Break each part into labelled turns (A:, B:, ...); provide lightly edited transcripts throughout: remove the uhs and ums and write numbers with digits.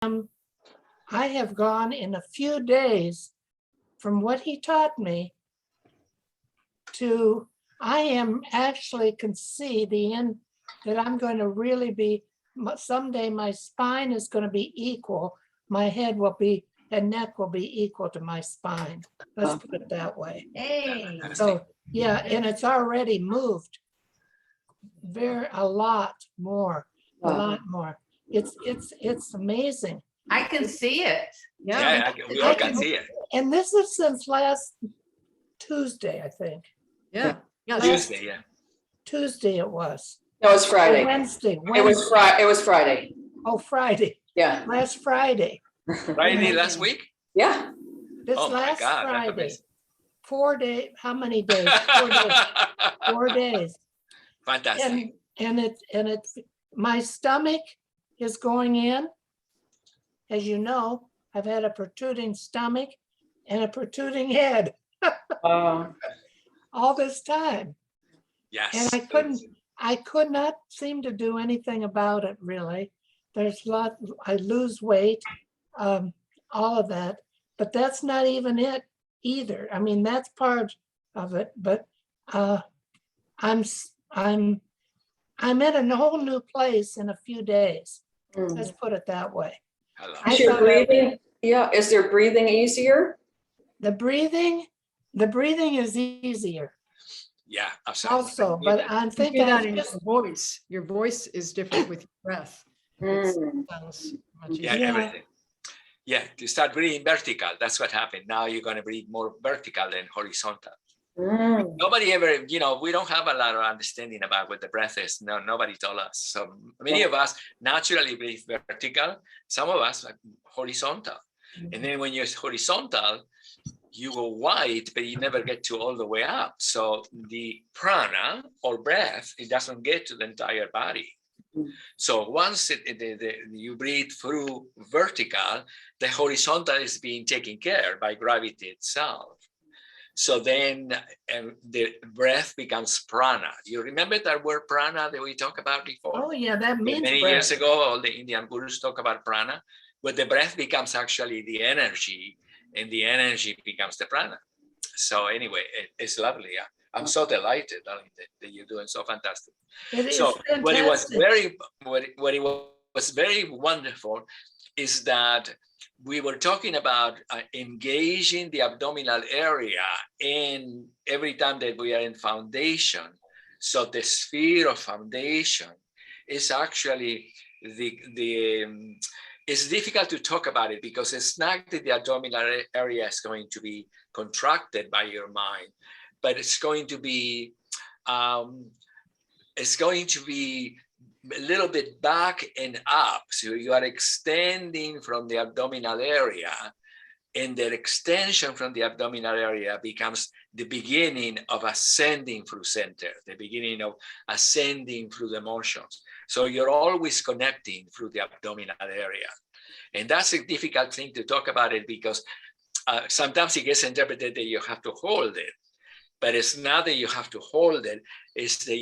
A: I have gone in a few days from what he taught me to, I am actually can see the end, that I'm going to really be, someday my spine is going to be equal. My head will be, and neck will be equal to my spine. Let's put it that way.
B: Hey.
A: So, yeah, and it's already moved a lot more, a lot more. It's amazing.
B: I can see it.
C: Yeah, we all can see it.
A: And this is since last Tuesday, I think.
D: Yeah.
C: Tuesday, yeah.
A: Tuesday it was.
E: No, it's Friday.
A: Wednesday.
E: It was Friday.
A: Oh, Friday.
E: Yeah.
A: Last Friday.
C: Friday last week?
E: Yeah.
A: This
C: Oh my
A: last
C: God, that's
A: Friday.
C: amazing.
A: 4 days. How many days? 4 days. 4 days.
C: Fantastic.
A: And my stomach is going in. As you know, I've had a protruding stomach and a protruding head all this time.
C: Yes.
A: And I could not seem to do anything about it, really. There's a lot, I lose weight, all of that, but that's not even it either. I mean, that's part of it, but I'm in a whole new place in a few days. Let's put it that way.
C: Hello.
E: Is your breathing, is their breathing easier?
A: The breathing is easier
C: Yeah, absolutely.
A: also, but I'm
D: You
A: thinking
D: hear that in your voice. Your voice is different with your breath. It sounds much
C: Yeah,
D: easier.
C: everything. Yeah, to start breathing vertical. That's what happened. Now you're going to breathe more vertical than horizontal. Nobody ever, we don't have a lot of understanding about what the breath is. No, nobody told us. So many of us naturally breathe vertical. Some of us like horizontal. And then when you're horizontal, you go wide, but you never get to all the way up. So the prana or breath, it doesn't get to the entire body. So once you breathe through vertical, the horizontal is being taken care by gravity itself. So then the breath becomes prana. You remember that word prana that we talked about before?
A: Oh yeah, that means
C: Many
A: breath.
C: years ago, all the Indian gurus talk about prana, but the breath becomes actually the energy, and the energy becomes the prana. So anyway, it's lovely. Yeah. I'm so delighted, darling, that you're doing so fantastic.
A: It is
C: So what it was
A: fantastic.
C: very wonderful is that we were talking about engaging the abdominal area in every time that we are in foundation. So the sphere of foundation is actually it's difficult to talk about it because it's not that the abdominal area is going to be contracted by your mind, but it's going to be a little bit back and up. So you are extending from the abdominal area, and the extension from the abdominal area becomes the beginning of ascending through center, the beginning of ascending through the motions. So you're always connecting through the abdominal area. And that's a difficult thing to talk about it because sometimes it gets interpreted that you have to hold it. But it's not that you have to hold it, it's that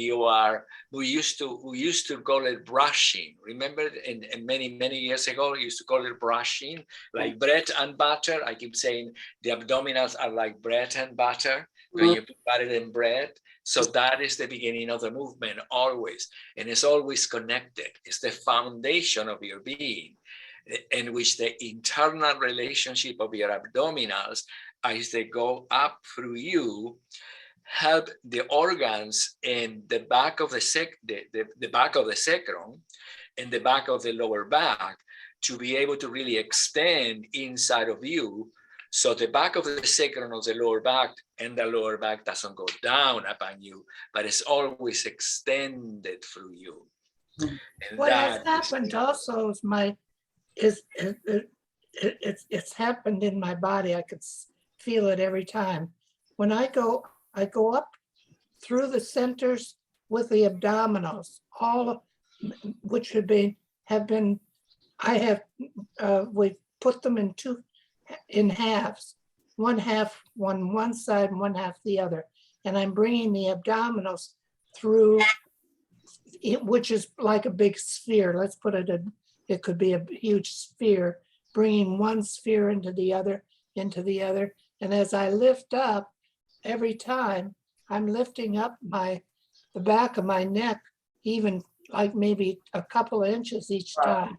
C: we used to call it brushing. Remember, many years ago, we used to call it brushing, like bread and butter. I keep saying the abdominals are like bread and butter, when you put butter in bread. So that is the beginning of the movement always. And it's always connected. It's the foundation of your being, in which the internal relationship of your abdominals, as they go up through you, help the organs in the back of the back of the sacrum and the back of the lower back to be able to really extend inside of you. So the back of the sacrum of the lower back and the lower back doesn't go down upon you, but it's always extended through you. And
A: What has happened also is it's happened in my body. I could feel it every time. When I go up through the centers with the abdominals, which we put them in halves, one half one side and one half the other. And I'm bringing the abdominals through, which is like a big sphere. Let's put it It could be a huge sphere, bringing one sphere into the other, into the other. And as I lift up, every time I'm lifting up the back of my neck, even like maybe a couple of inches each time,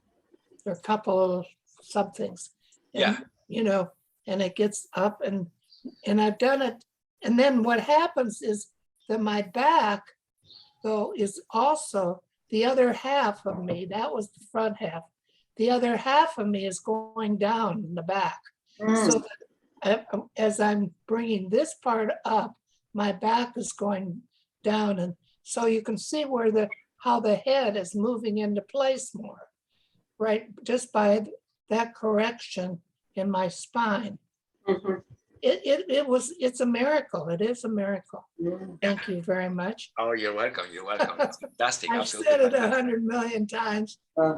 A: or a couple of somethings.
C: Yeah.
A: And, you know, and it gets up and I've done it. And then what happens is that my back, though, is also the other half of me. That was the front half. The other half of me is going down in the back. So that as I'm bringing this part up, my back is going down. And so you can see where how the head is moving into place more, right? Just by that correction in my spine.
E: Mhm.
A: It's a miracle. It is a miracle. Thank you very much.
C: Oh, you're welcome. You're welcome. It's fantastic.
A: I've
C: Absolutely
A: said it
C: fantastic.
A: 100 million times.
E: Uh,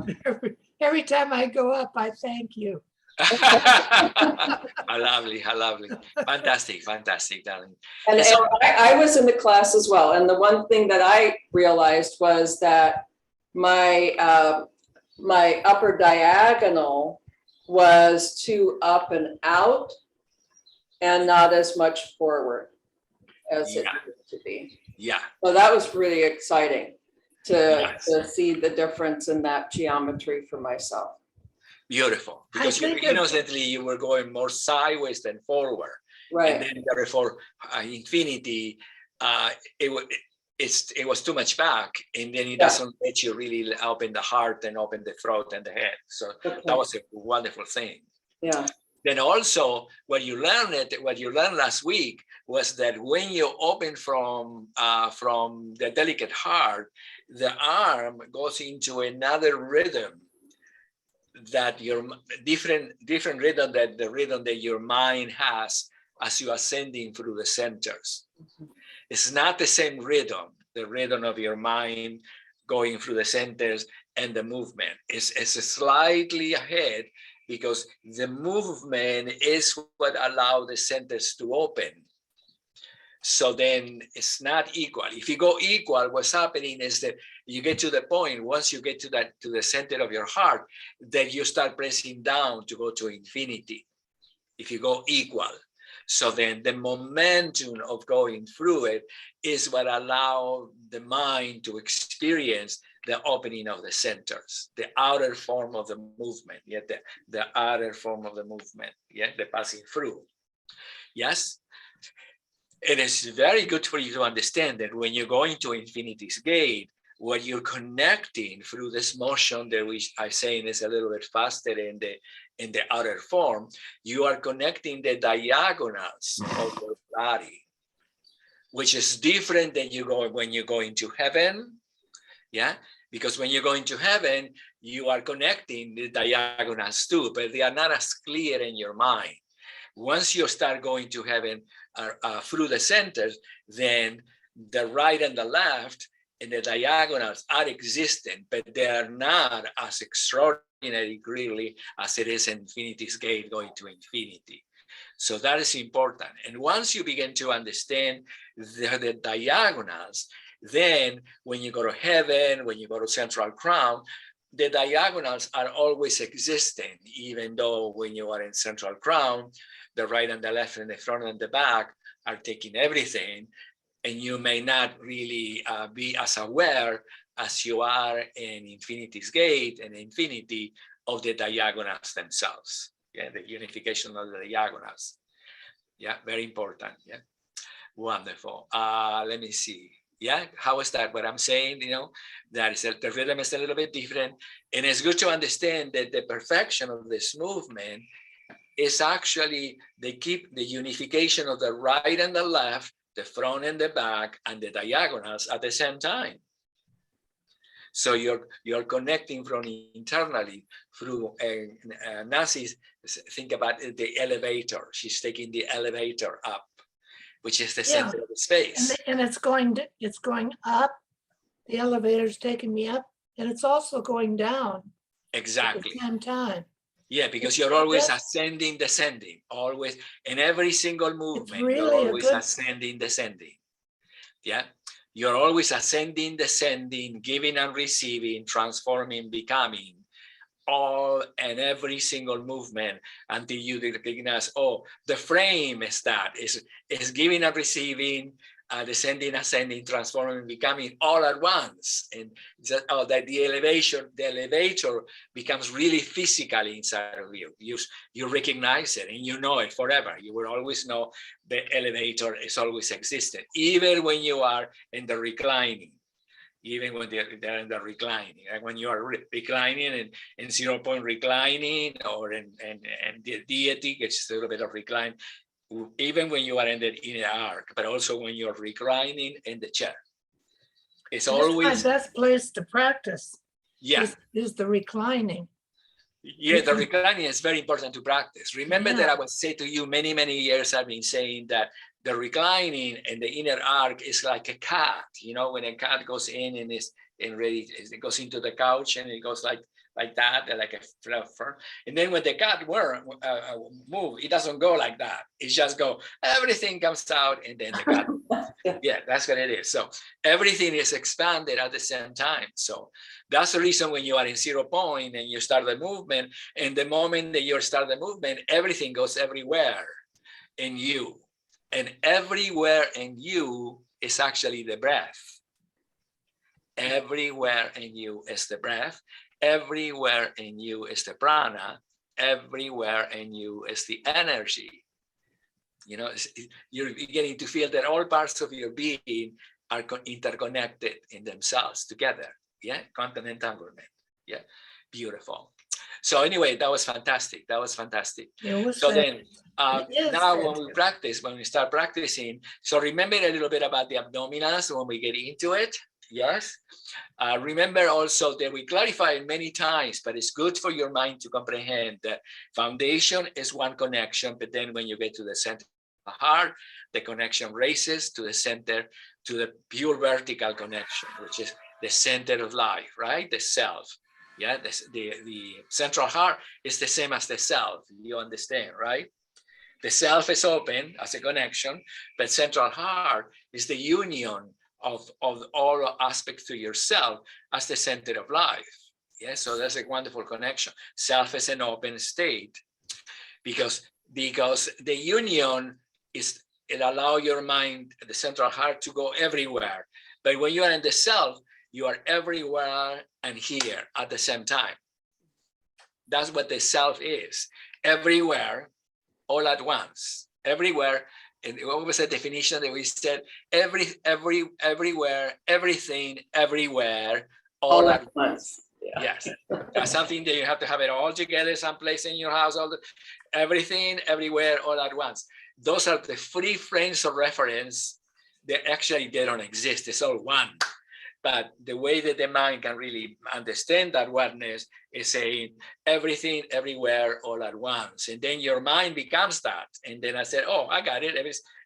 A: Every time I go up, I thank you.
C: How lovely, how lovely. Fantastic, fantastic, darling.
E: And,
C: And so-
E: I was in the class as well. And the one thing that I realized was that my my upper diagonal was too up and out and not as much forward as it
C: Yeah.
E: needed to be.
C: Yeah,
E: So that was really exciting
C: Yes.
E: to see the difference in that geometry for myself.
C: beautiful. Because you
A: think it-
C: innocently you were going more sideways than forward. And
E: Right.
C: then therefore infinity, it was too much back, and then it
E: Yeah.
C: doesn't let you really open the heart and open the throat and the head. So
E: Okay.
C: that was a wonderful thing.
E: Yeah.
C: Then also what you learned last week was that when you open from the delicate heart, the arm goes into another rhythm that your different rhythm that the rhythm that your mind has as you ascending through the centers. It's not the same rhythm, the rhythm of your mind going through the centers and the movement. It's slightly ahead because the movement is what allows the centers to open. So then it's not equal. If you go equal, what's happening is that you get to the point, once you get to the center of your heart, that you start pressing down to go to infinity. If you go equal. So then the momentum of going through it is what allows the mind to experience the opening of the centers, the outer form of the movement, the outer form of the movement, the passing through. Yes? It is very good for you to understand that when you're going to infinity's gate, what you're connecting through this motion that I'm saying is a little bit faster in the outer form, you are connecting the diagonals of your body, which is different than when you go into heaven. Yeah, because when you're going to heaven, you are connecting the diagonals too, but they are not as clear in your mind. Once you start going to heaven through the centers, then the right and the left and the diagonals are existent, but they are not as extraordinary clearly as it is in infinity's gate going to infinity. So that is important. And once you begin to understand the diagonals, then when you go to heaven, when you go to central crown, the diagonals are always existing, even though when you are in central crown, the right and the left and the front and the back are taking everything, and you may not really be as aware as you are in infinity's gate and infinity of the diagonals themselves. Yeah, the unification of the diagonals. Yeah, very important. Yeah, wonderful. Let me see. Yeah, how is that? What I'm saying, that is the rhythm is a little bit different, and it's good to understand that the perfection of this movement is actually they keep the unification of the right and the left, the front and the back, and the diagonals at the same time. So you're connecting from internally through Nancy. Think about the elevator. She's taking the elevator up, which is the center of the space.
A: And it's going up. The elevator's taking me up, and it's also going down
C: Exactly.
A: at the same time.
C: Yeah, because you're always ascending, descending, always in every single movement.
A: really
C: you're
A: a
C: always
A: good-
C: ascending, descending. Yeah, you're always ascending, descending, giving and receiving, transforming, becoming, all and every single movement until you recognize, oh, the frame is that, is giving and receiving, descending, ascending, transforming, becoming all at once. And that, oh, that the elevator becomes really physical inside of you. You recognize it and you know it forever. You will always know the elevator is always existed, even when you are in the reclining. Even when they're in the reclining, like when you are reclining and in 0 point reclining, or in the deity gets a little bit of recline, even when you are in the inner arc, but also when you're reclining in the chair. It's
A: That's
C: always,
A: my best place to practice.
C: yeah.
A: Is the reclining.
C: Yeah, the reclining is very important to practice. Remember that
A: Yeah.
C: I would say to you many, many years I've been saying that the reclining and the inner arc is like a cat. You know, when a cat goes in and is ready, it goes into the couch and it goes like that, like a fluffer. And then when the cat move, it doesn't go like that. It just go, everything comes out and then the cat. Yeah, that's what it is. So everything is expanded at the same time. So that's the reason when you are in 0 point and you start the movement, and the moment that you start the movement, everything goes everywhere in you. And everywhere in you is actually the breath. Everywhere in you is the breath. Everywhere in you is the prana. Everywhere in you is the energy. You know, you're beginning to feel that all parts of your being are interconnected in themselves together. Yeah, quantum entanglement. Yeah, beautiful. So anyway, that was fantastic. That was fantastic. So then, now when we start practicing, so remember a little bit about the abdominals when we get into it. Yes. Remember also that we clarified many times, but it's good for your mind to comprehend that foundation is one connection, but then when you get to the center of the heart, the connection raises to the center, to the pure vertical connection, which is the center of life, right? The self. Yeah, the central heart is the same as the self. You understand, right? The self is open as a connection, but central heart is the union of all aspects to yourself as the center of life. Yeah, so that's a wonderful connection. Self is an open state because the union is, it allows your mind, the central heart, to go everywhere. But when you are in the self, you are everywhere and here at the same time. That's what the self is. Everywhere, all at once. Everywhere. And what was the definition that we said? Everywhere, everything, everywhere, all at once. Yeah. Yes. That's something that you have to have it all together, someplace in your house, everything, everywhere, all at once. Those are the three frames of reference. They don't exist. It's all one. But the way that the mind can really understand that oneness is saying everything, everywhere, all at once. And then your mind becomes that. And then I said, oh, I got it.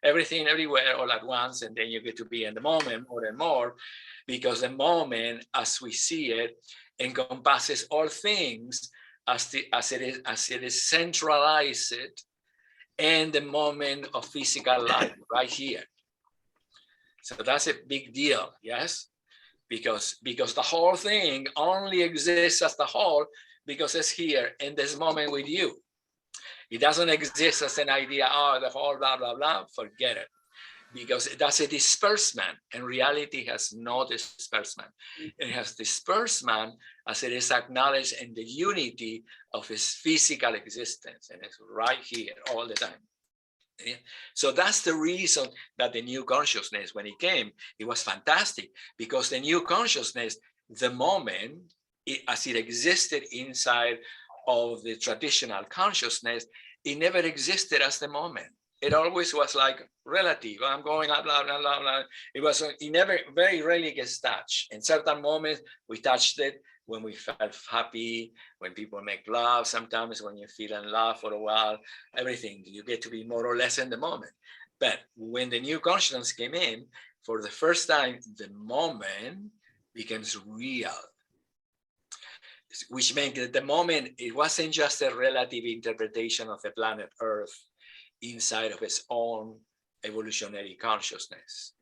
C: Everything, everywhere, all at once. And then you get to be in the moment more and more, because the moment, as we see it, encompasses all things as it is centralized in the moment of physical life right here. So that's a big deal, yes? Because the whole thing only exists as the whole because it's here in this moment with you. It doesn't exist as an idea, oh, the whole blah, blah, blah, forget it. Because that's a disbursement, and reality has no disbursement. It has disbursement as it is acknowledged in the unity of its physical existence, and it's right here all the time. Yeah. So that's the reason that the new consciousness, when it came, it was fantastic, because the new consciousness, the moment, as it existed inside of the traditional consciousness, it never existed as the moment. It always was like relative. I'm going blah, blah, blah, blah. It never, very rarely gets touched. In certain moments, we touched it when we felt happy, when people make love, sometimes when you feel in love for a while, everything, you get to be more or less in the moment. But when the new consciousness came in, for the first time, the moment becomes real. Which meant that the moment, it wasn't just a relative interpretation of the planet Earth inside of its own evolutionary consciousness.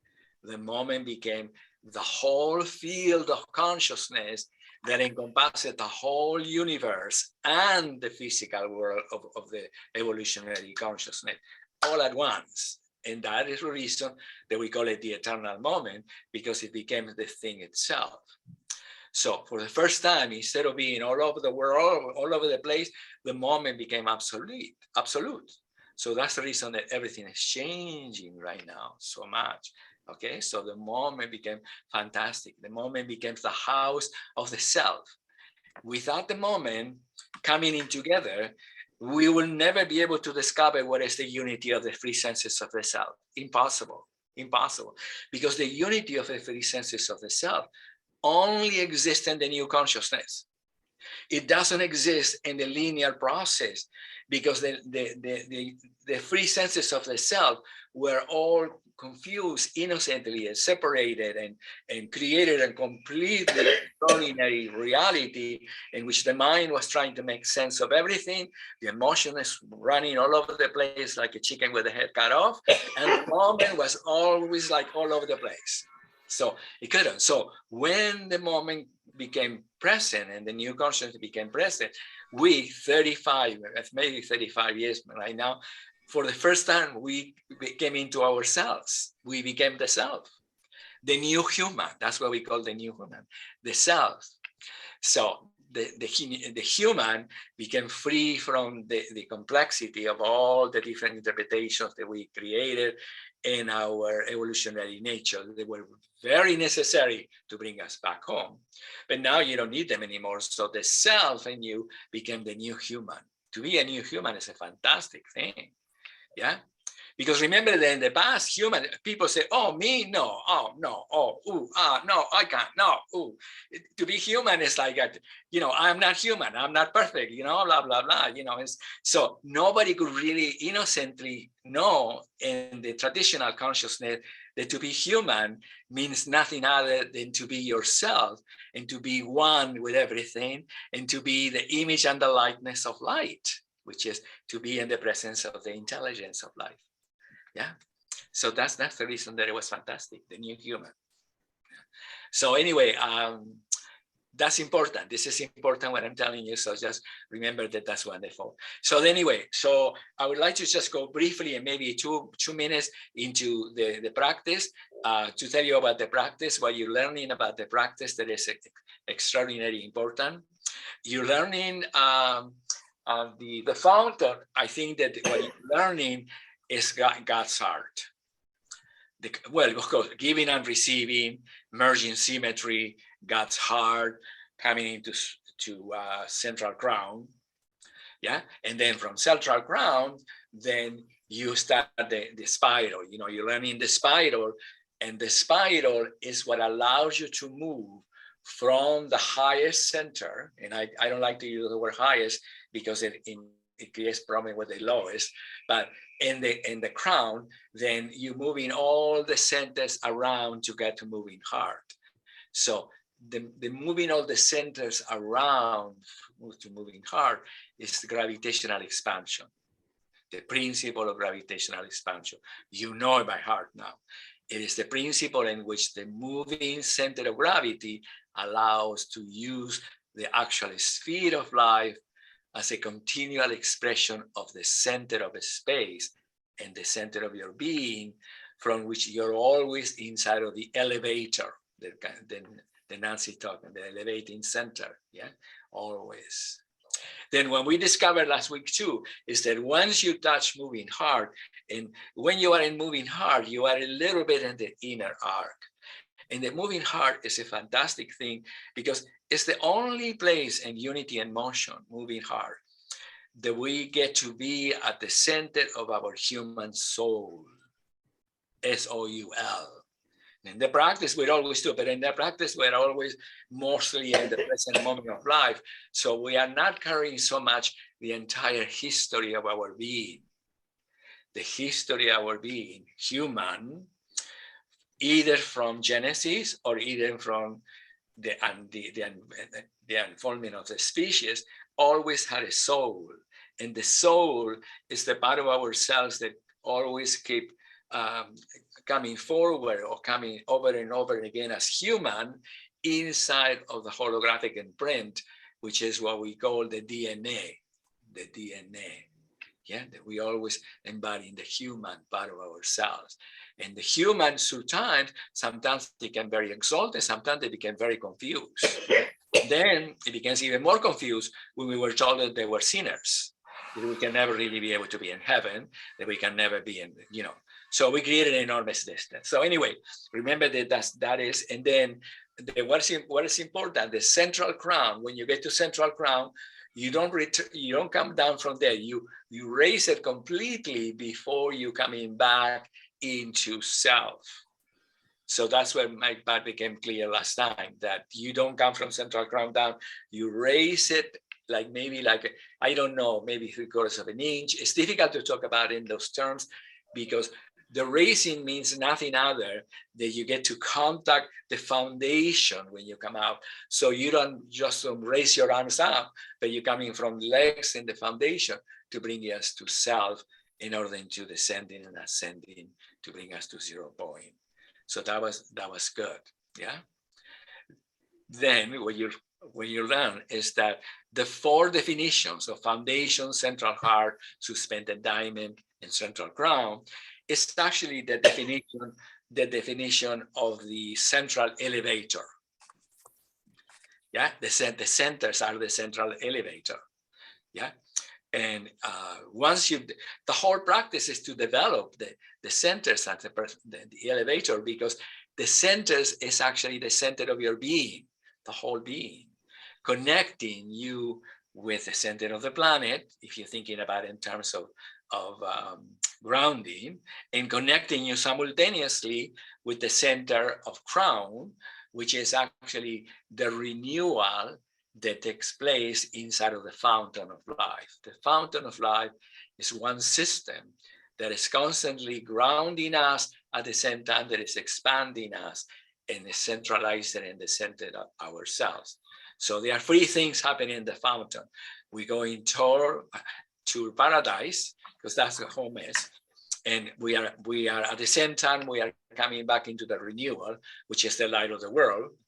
C: The moment became the whole field of consciousness that encompasses the whole universe and the physical world of the evolutionary consciousness all at once. And that is the reason that we call it the eternal moment, because it became the thing itself. So for the first time, instead of being all over the world, all over the place, the moment became absolute. So that's the reason that everything is changing right now so much. Okay, so the moment became fantastic. The moment became the house of the self. Without the moment coming in together, we will never be able to discover what is the unity of the three senses of the self. Impossible, impossible. Because the unity of the three senses of the self only exists in the new consciousness. It doesn't exist in the linear process, because the three senses of the self were all confused innocently and separated and created a completely extraordinary reality in which the mind was trying to make sense of everything. The emotion is running all over the place like a chicken with the head cut off, and the moment was always like all over the place. So it couldn't. So when the moment became present and the new consciousness became present, we 35, maybe 35 years right now, for the first time, we came into ourselves. We became the self, the new human. That's what we call the new human, the self. So the human became free from the complexity of all the different interpretations that we created in our evolutionary nature. They were very necessary to bring us back home. But now you don't need them anymore. So the self in you became the new human. To be a new human is a fantastic thing. Yeah. Because remember that in the past, human people say, "Oh, me, no, oh, no, oh, ooh, ah, no, I can't, no, ooh." To be human is like, I'm not human, I'm not perfect, blah, blah, blah, so nobody could really innocently know in the traditional consciousness that to be human means nothing other than to be yourself and to be one with everything and to be the image and the likeness of light, which is to be in the presence of the intelligence of life. Yeah, so that's the reason that it was fantastic, the new human. So anyway, that's important. This is important what I'm telling you. So just remember that that's wonderful. So anyway, so I would like to just go briefly and maybe two minutes into the practice to tell you about the practice, what you're learning about the practice that is extraordinarily important. You're learning the fountain. I think that what you're learning is God's heart. Well, of course, giving and receiving, merging symmetry, God's heart, coming into central crown. Yeah. And then from central crown, then you start the spiral. You're learning the spiral, and the spiral is what allows you to move from the highest center. And I don't like to use the word highest because it creates problem with the lowest, but in the crown, then you're moving all the centers around to get to moving heart. So the moving all the centers around to moving heart is the gravitational expansion, the principle of gravitational expansion. You know it by heart now. It is the principle in which the moving center of gravity allows to use the actual sphere of life as a continual expression of the center of a space and the center of your being, from which you're always inside of the elevator, the Nancy talking, the elevating center, yeah, always. Then when we discovered last week too, is that once you touch moving heart, and when you are in moving heart, you are a little bit in the inner arc. And the moving heart is a fantastic thing because it's the only place in unity and motion, moving heart, that we get to be at the center of our human soul, S-O-U-L. In the practice, we're always do, but in the practice, we're always mostly in the present moment of life. So we are not carrying so much the entire history of our being. The history of our being, human, either from Genesis or either from the unfoldment of the species, always had a soul. And the soul is the part of ourselves that always keep coming forward or coming over and over again as human inside of the holographic imprint, which is what we call the DNA, the DNA. Yeah, that we always embody in the human part of ourselves. And the humans, sometimes they can be very exalted, sometimes they became very confused. Then it becomes even more confused when we were told that they were sinners, that we can never really be able to be in heaven, that we can never be in, So we created an enormous distance. So anyway, remember that is, and then what is important, the central crown, when you get to central crown, you don't come down from there. You raise it completely before you coming back into self. So that's where my part became clear last time, that you don't come from central crown down. You raise it maybe I don't know, maybe 3/4 of an inch. It's difficult to talk about in those terms because the raising means nothing other than you get to contact the foundation when you come out. So you don't just raise your arms up, but you're coming from legs in the foundation to bring us to self in order to descending and ascending to bring us to 0 point. So that was good, yeah. Then what you learn is that the 4 definitions of foundation, central heart, suspended diamond, and central crown is actually the definition of the central elevator. Yeah, the centers are the central elevator. Yeah, and once the whole practice is to develop the centers at the elevator, because the centers is actually the center of your being, the whole being, connecting you with the center of the planet, if you're thinking about it in terms of grounding, and connecting you simultaneously with the center of crown, which is actually the renewal that takes place inside of the fountain of life. The fountain of life is one system that is constantly grounding us at the same time that is expanding us and is centralizing in the center of ourselves. So there are 3 things happening in the fountain. We go into paradise, because that's the home is. And we are at the same time, we are coming back into the renewal, which is the light of the world,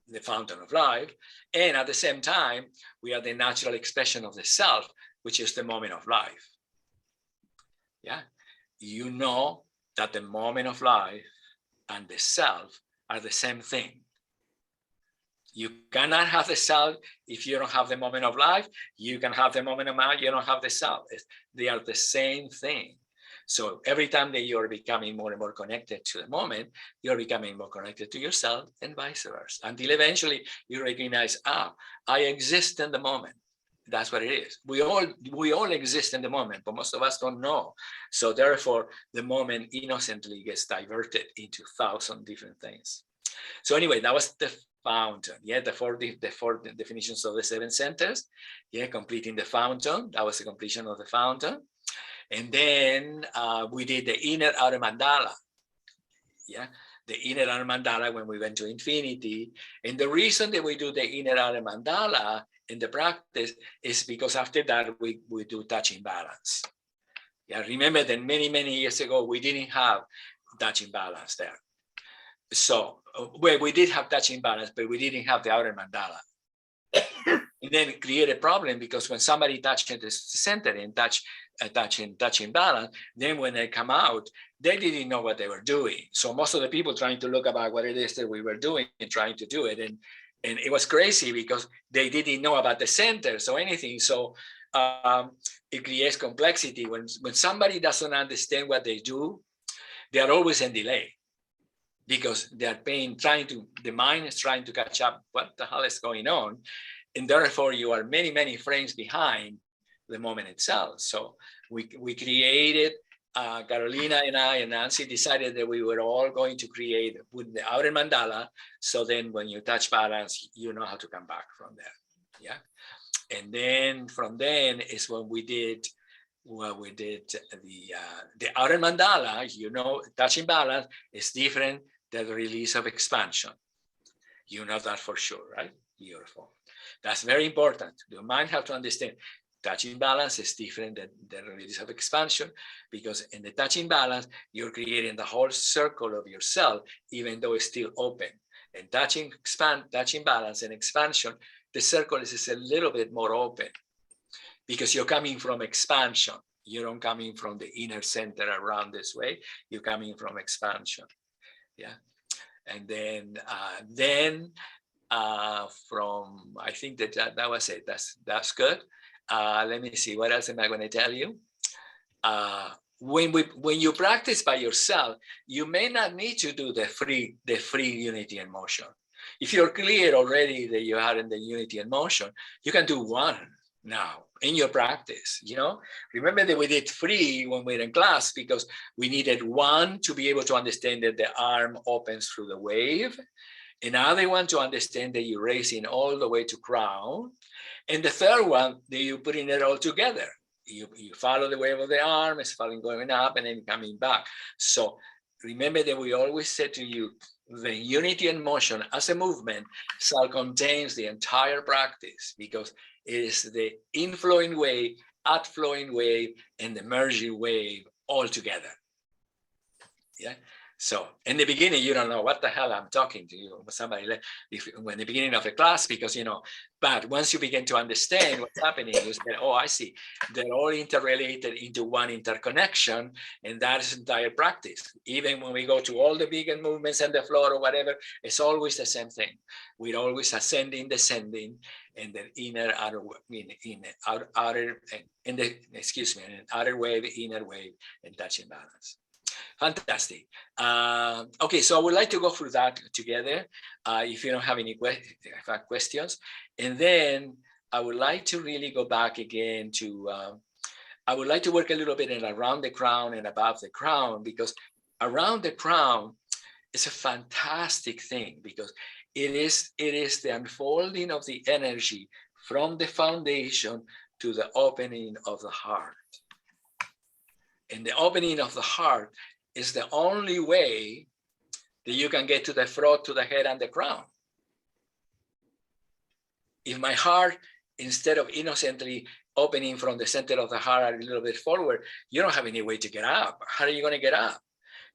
C: the fountain of life. And at the same time, we are the natural expression of the self, which is the moment of life. Yeah, you know that the moment of life and the self are the same thing. You cannot have the self if you don't have the moment of life. You can have the moment of life, you don't have the self. They are the same thing. So every time that you're becoming more and more connected to the moment, you're becoming more connected to yourself and vice versa, until eventually you recognize, I exist in the moment. That's what it is. We all exist in the moment, but most of us don't know. So therefore, the moment innocently gets diverted into 1,000 different things. So anyway, that was the fountain. Yeah, the four definitions of the 7 centers. Yeah, completing the fountain. That was the completion of the fountain. And then we did the inner outer mandala. Yeah, the inner outer mandala when we went to infinity. And the reason that we do the inner outer mandala in the practice is because after that we do touching balance. Yeah, remember that many years ago we didn't have touching balance there. So we did have touching balance, but we didn't have the outer mandala. And then it created a problem because when somebody touched the center and touching balance, then when they come out, they didn't know what they were doing. So most of the people trying to look about what it is that we were doing and trying to do it. And it was crazy because they didn't know about the centers or anything. So it creates complexity. When somebody doesn't understand what they do, they are always in delay because they are the mind is trying to catch up what the hell is going on. And therefore you are many frames behind the moment itself. So we created, Carolina and I and Nancy decided that we were all going to create with the outer mandala. So then when you touch balance, you know how to come back from there. Yeah. And then from then is when we did the outer mandala, touching balance is different than the release of expansion. You know that for sure, right? Beautiful. That's very important. The mind have to understand touching balance is different than the release of expansion, because in the touching balance, you're creating the whole circle of yourself, even though it's still open. And touching, expand, touching balance and expansion, the circle is a little bit more open because you're coming from expansion. You don't coming from the inner center around this way. You're coming from expansion. Yeah. And then from, I think that was it. That's good. Let me see. What else am I going to tell you? When you practice by yourself, you may not need to do the free unity and motion. If you're clear already that you are in the unity and motion, you can do one now in your practice. You know, remember that we did free when we were in class because we needed one to be able to understand that the arm opens through the wave, another one to understand that you're raising all the way to crown, and the third one that you're putting it all together. You follow the wave of the arm, it's following going up and then coming back. So remember that we always said to you, the unity and motion as a movement contains the entire practice because it is the inflowing wave, outflowing wave, and the merging wave all together. Yeah. So in the beginning, you don't know what the hell I'm talking to you. Somebody when the beginning of the class, because you know, but once you begin to understand what's happening, you say, oh, I see. They're all interrelated into one interconnection, and that is entire practice. Even when we go to all the bigger movements and the floor or whatever, it's always the same thing. We're always ascending, descending, and the inner, outer, outer, in the, excuse me, outer wave, inner wave, and touching balance. Fantastic. Okay, so I would like to go through that together. If you don't have any questions, and then I would like to really go back again to, I would like to work a little bit in around the crown and above the crown, because around the crown is a fantastic thing because it is the unfolding of the energy from the foundation to the opening of the heart. And the opening of the heart is the only way that you can get to the throat, to the head, and the crown. If my heart, instead of innocently opening from the center of the heart a little bit forward, you don't have any way to get up. How are you going to get up?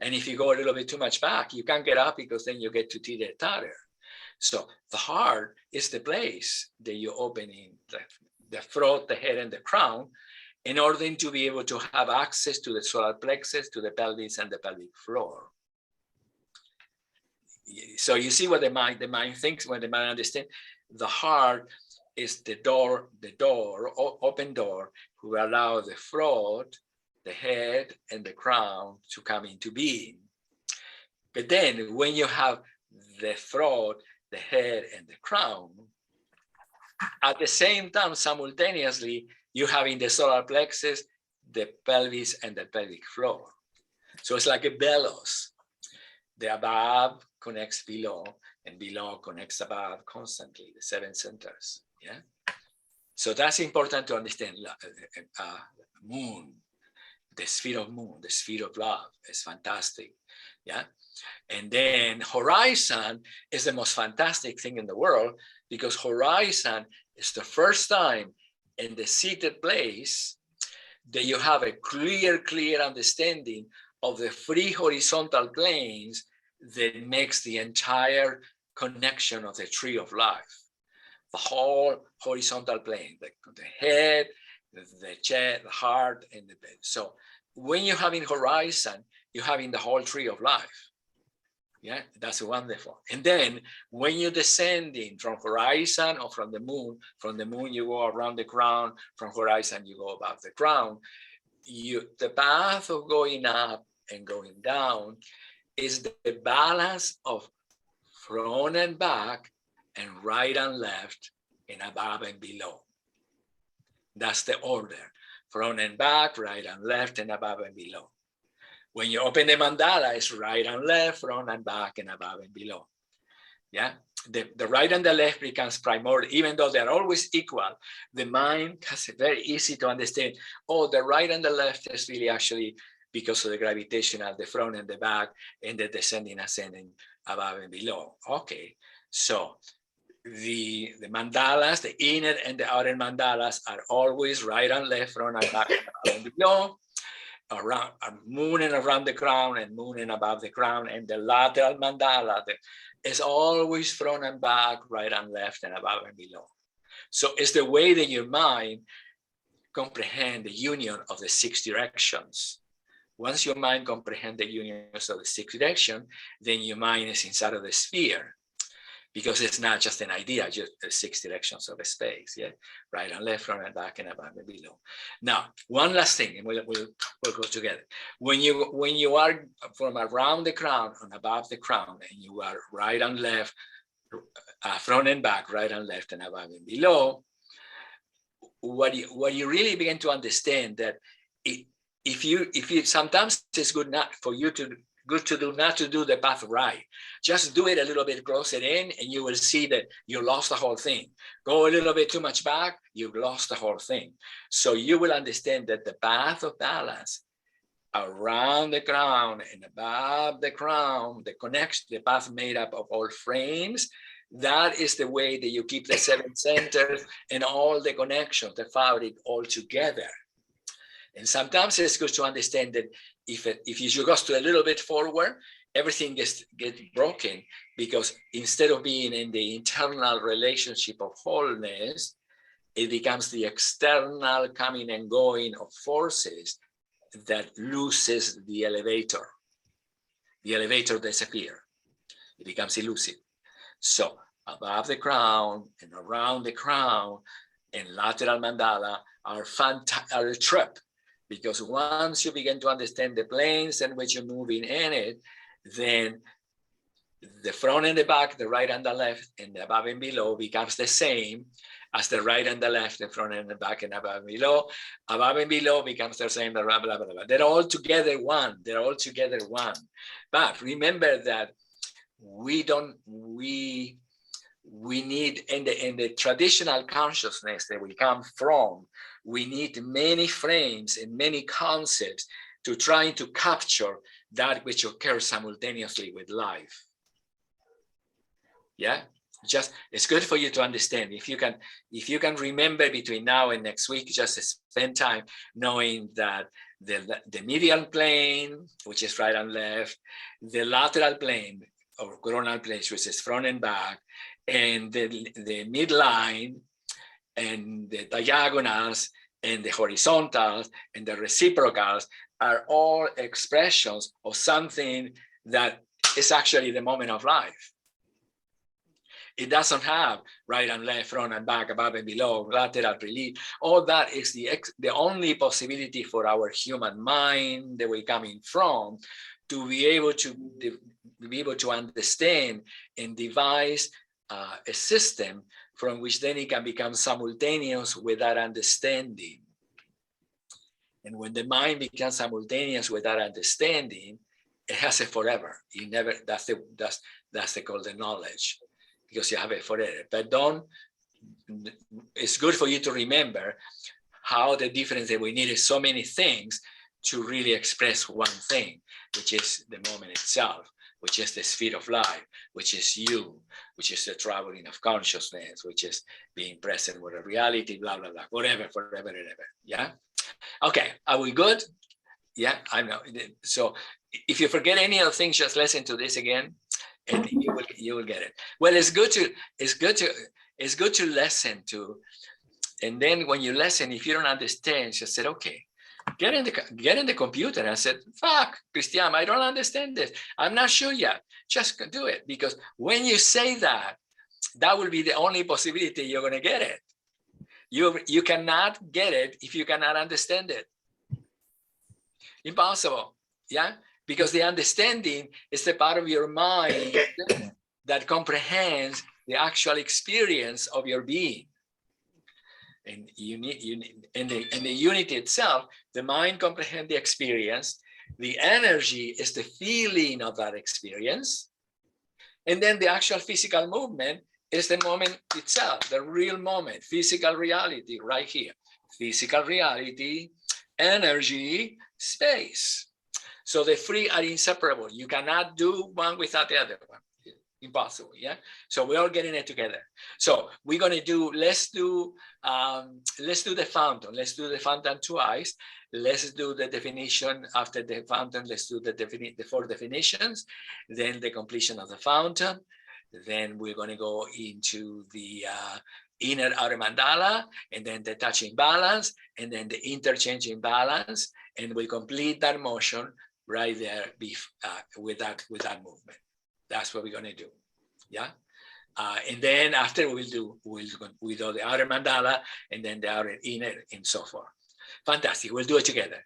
C: And if you go a little bit too much back, you can't get up because then you get to teeter-totter. So the heart is the place that you open in the throat, the head, and the crown, in order to be able to have access to the solar plexus, to the pelvis, and the pelvic floor. So you see what the mind thinks, when the mind understands. The heart is the door, open door, who allow the throat, the head, and the crown to come into being. But then when you have the throat, the head, and the crown, at the same time, simultaneously, you have in the solar plexus, the pelvis, and the pelvic floor. So it's like a bellows. The above connects below, and below connects above constantly, the 7 centers. Yeah. So that's important to understand. Moon, the sphere of moon, the sphere of love is fantastic. Yeah. And then horizon is the most fantastic thing in the world, because horizon is the first time in the seated place that you have a clear understanding of the 3 horizontal planes that makes the entire connection of the tree of life. The whole horizontal plane, the head, the chest, the heart, and the bed. So when you're having horizon, you're having the whole tree of life. Yeah, that's wonderful. And then when you're descending from horizon or from the moon you go around the crown, from horizon you go above the crown. The path of going up and going down is the balance of front and back, and right and left, and above and below. That's the order: front and back, right and left, and above and below. When you open the mandala, it's right and left, front and back, and above and below. Yeah, the right and the left becomes primordial, even though they're always equal. The mind has it very easy to understand. Oh, the right and the left is really actually because of the gravitational, the front and the back, and the descending, ascending, above and below. Okay, so the mandalas, the inner and the outer mandalas, are always right and left, front and back, and above and below. around, moving around the crown and moving above the crown, and the lateral mandala is always front and back, right and left, and above and below. So it's the way that your mind comprehend the union of the 6 directions. Once your mind comprehends the unions of the 6 directions, then your mind is inside of the sphere, because it's not just an idea, just the 6 directions of a space, yeah, right and left, front and back, and above and below. Now, one last thing, and we'll go together. When you are from around the crown and above the crown, and you are right and left, front and back, right and left, and above and below, what you really begin to understand that if you sometimes it's good not for you to do not to do the path right. Just do it a little bit closer in, and you will see that you lost the whole thing. Go a little bit too much back, you've lost the whole thing. So you will understand that the path of balance around the crown and above the crown, the connection, the path made up of all frames, that is the way that you keep the 7 centers and all the connections, the fabric all together. And sometimes it's good to understand that if you go a little bit forward, everything gets broken, because instead of being in the internal relationship of wholeness, it becomes the external coming and going of forces that loses the elevator. The elevator disappears. It becomes elusive. So above the crown and around the crown and lateral mandala are a trip. Because once you begin to understand the planes in which you're moving in it, then the front and the back, the right and the left, and the above and below becomes the same as the right and the left, the front and the back, and above and below. Above and below becomes the same, blah, blah, blah, blah. They're all together one. They're all together one. But remember that we need, in the traditional consciousness that we come from, we need many frames and many concepts to try to capture that which occurs simultaneously with life. Yeah, just it's good for you to understand. If you can remember between now and next week, just spend time knowing that the medial plane, which is right and left, the lateral plane or coronal plane, which is front and back, and the midline, and the diagonals, and the horizontals, and the reciprocals are all expressions of something that is actually the moment of life. It doesn't have right and left, front and back, above and below, lateral, relief. All that is the only possibility for our human mind that we're coming from to be able to understand and devise a system from which then it can become simultaneous with that understanding. And when the mind becomes simultaneous with that understanding, it has it forever. You never, that's the golden knowledge, because you have it forever. But it's good for you to remember how the difference that we needed so many things to really express one thing, which is the moment itself, which is the sphere of life, which is you, which is the traveling of consciousness, which is being present with a reality, blah, blah, blah, whatever, forever and ever. Yeah. Okay. Are we good? Yeah, I know. So if you forget any of the things, just listen to this again, and you will get it. Well, it's good to listen to, and then when you listen, if you don't understand, just say, okay, get in the computer and said, fuck, Cristiam, I don't understand this. I'm not sure yet. Just do it, because when you say that, that will be the only possibility you're going to get it. You cannot get it if you cannot understand it. Impossible. Yeah, because the understanding is the part of your mind that comprehends the actual experience of your being. And the unity itself, the mind comprehends the experience, the energy is the feeling of that experience, and then the actual physical movement is the moment itself, the real moment, physical reality right here. Physical reality, energy, space. So the three are inseparable. You cannot do one without the other one. Impossible. Yeah. So we're all getting it together. So we're gonna do. Let's do the fountain. Let's do the fountain twice. Let's do the definition after the fountain. Let's do the 4 definitions. Then the completion of the fountain. Then we're gonna go into the inner outer mandala, and then the touching balance, and then the interchanging balance, and we complete that motion right there with that movement. That's what we're gonna do. Yeah. And then after we'll do the outer mandala and then the outer inner and so forth. Fantastic. We'll do it together.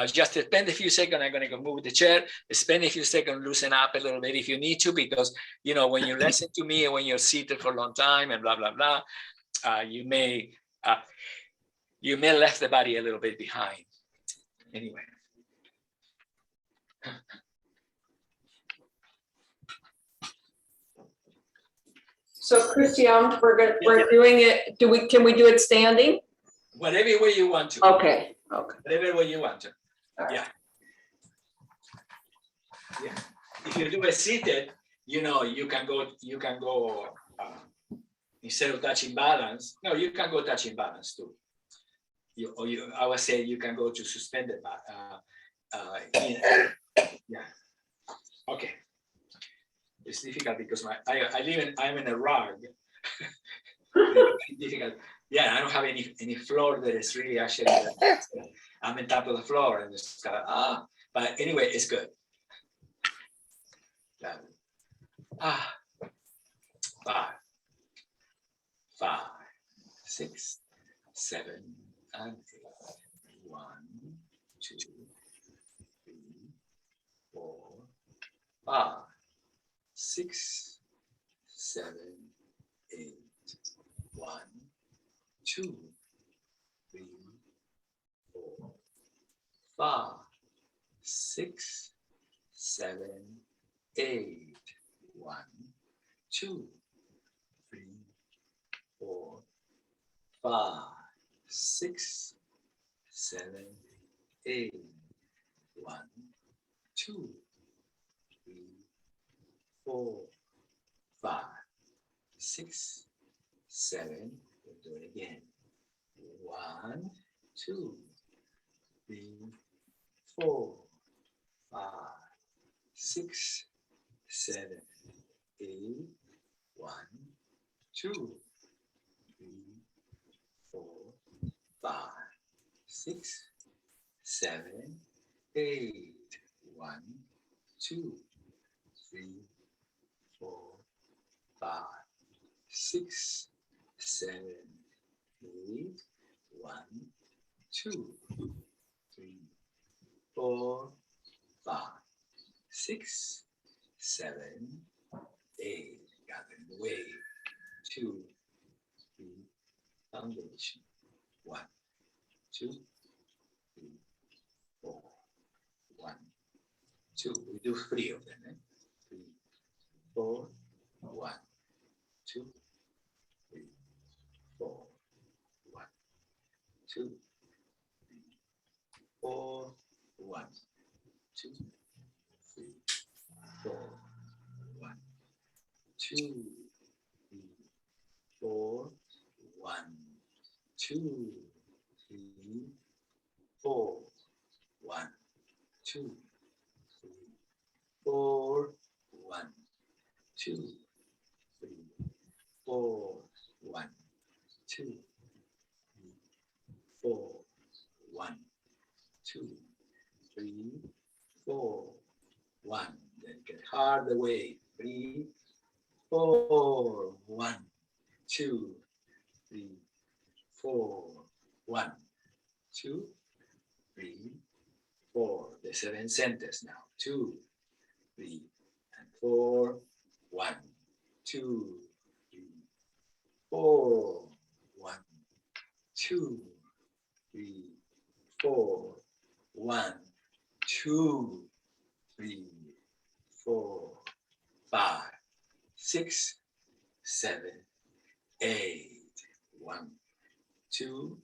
C: Just spend a few seconds. I'm going to go move the chair. Spend a few seconds, loosen up a little bit if you need to, because, you know, when you listen to me and when you're seated for a long time and blah, blah, blah, you may left the body a little bit behind. Anyway.
E: So Cristiam, we're doing it. Can we do it standing?
C: Whatever way you want to.
E: Okay.
C: Whatever way you want to. Yeah. Yeah. If you do it seated, you know, you can go instead of touching balance. No, you can go touching balance too. I would say you can go to suspended. Yeah. Okay. It's difficult because I'm in a rug. Difficult. Yeah, I don't have any floor that is really actually. I'm on top of the floor and it's kind of but anyway, it's good. 5, 6, 7, and 8. 1, 2, 3, 4, 5, 6, 7, 8. 1, 2, 3, 4, 5, 6, 7, 8. 1, 2, 3, 4, 5, 6, 7, 8. 1, 2, 3, 4, 5, 6, 7. We'll do it again. 1, 2, 3, 4, 5, 6, 7, 8. 1, 2, 3, 4, 5, 6, 7, 8. 1, 2, 3, 4, 5, 6, 7, 8. 1, 2, 3, 4, 5, 6, 7, 8. Got in the way. 2, 3, foundation. 1, 2, 3, 4. 1, 2. We do 3 of them. 3, 4. 1, 2, 3, 4. 1, 2, 3, 4. 1, 2, 3, 4. 1, 2, 3, 4. 1, 2, 3, 4. 1, 2, 3, 4. 1, 2, 3, 4. 1, 2, 3, 4. 1, 2, 3, 4. 1. Then get hard away. 3, 4. 1, 2, 3, 4. 1, 2, 3, 4. The 7 centers now. 2, 3, and 4. 1, 2, 3, 4. 1, 2, 3, 4. 1, 2, 3, 4, 5, 6, 7, 8. 1, 2,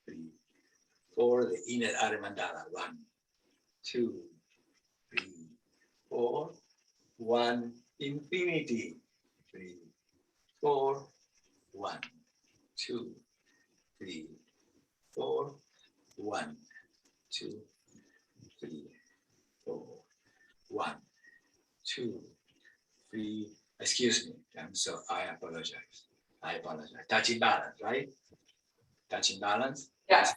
C: 3, 4. The inner outer mandala. 1, 2, 3, 4. 1, infinity. 3, 4, 1, 2, 3, 4, 1, 2, 3, 4, 1, 2, 3. Excuse me. I apologize. Touching balance, right? Touching balance.
E: Yeah.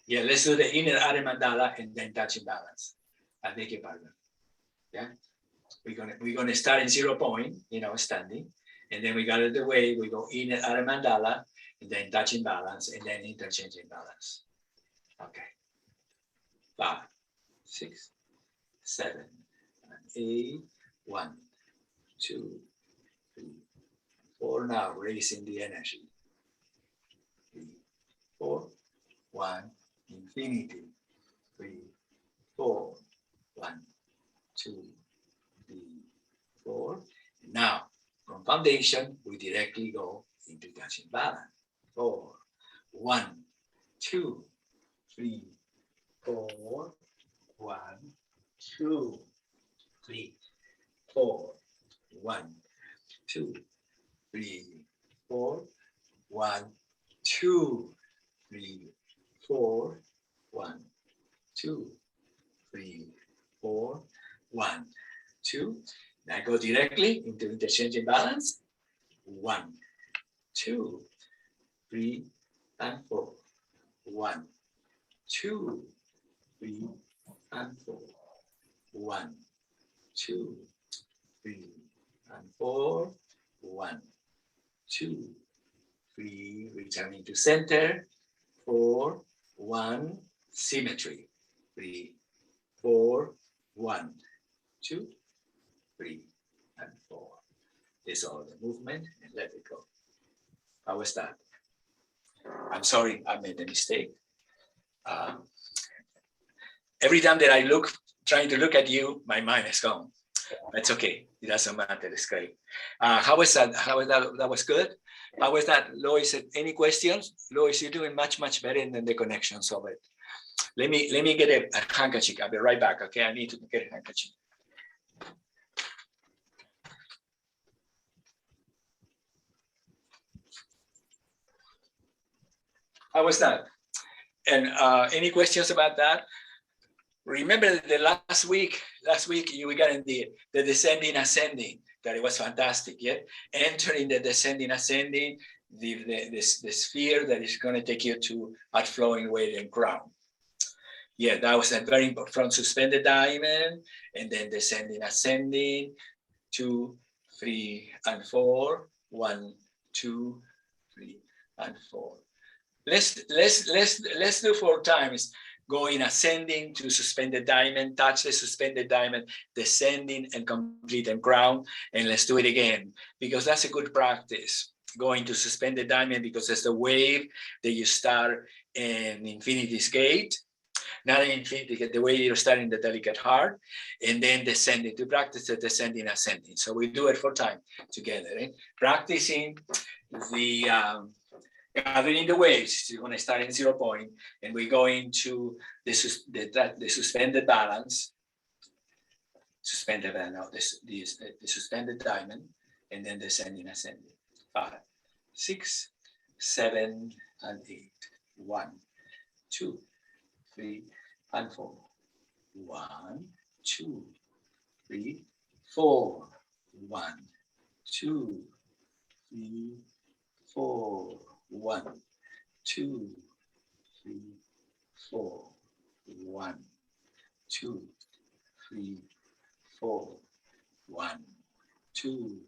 C: Yeah, let's do the inner Adi mandala and then touching balance. I beg your pardon. Yeah. We're gonna start in 0 point, standing. And then we got it the way we go inner Adi mandala and then touching balance and then interchanging balance. Okay. 5, 6, 7, 8, 1, 2, 3, 4. Now raising the energy. 3, 4, 1, infinity. 3, 4, 1, 2, 3, 4. Now from foundation, we directly go into touching balance. 4, 1, 2, 3, 4, 1, 2, 3, 4, 1, 2, 3, 4, 1, 2, 3, 4, 1, 2, 3, 4, 1, 2. Now go directly into interchanging balance. 1, 2, 3, and 4. 1, 2, 3, and 4. 1, 2, 3, and 4. 1, 2, 3. Returning to center. 4, 1. Symmetry. 3, 4, 1, 2, 3, and 4. This is all the movement and let it go. How was that? I'm sorry, I made a mistake. Every time that I trying to look at you, my mind is gone. That's okay. It doesn't matter. It's great. How was that? How was that? That was good. How was that, Lois? Any questions? Lois, you're doing much better than the connections of it. Let me get a handkerchief. I'll be right back. Okay, I need to get a handkerchief. How was that? And any questions about that? Remember the last week we got in the descending ascending, that it was fantastic. Yeah, entering the descending ascending, the sphere that is going to take you to outflowing weight and crown. Yeah, that was a very important, from suspended diamond and then descending ascending, 2, 3, and 4. 1, 2, 3, and 4. Let's do 4 times. Going ascending to suspended diamond, touch the suspended diamond, descending and complete and crown. And let's do it again, because that's a good practice. Going to suspended diamond, because it's the wave that you start in infinity's gate. Not in infinity, the way you're starting the delicate heart, and then descending, to practice the descending ascending. So we do it 4 times together. Practicing the gathering the waves. You're going to start in 0 point, and we go into the suspended balance, the suspended diamond, and then descending ascending. 5, 6, 7, and 8. 1, 2, 3, and 4. 1, 2, 3, 4. 1, 2, 3, 4. 1, 2, 3, 4. 1, 2, 3, 4. 1, 2,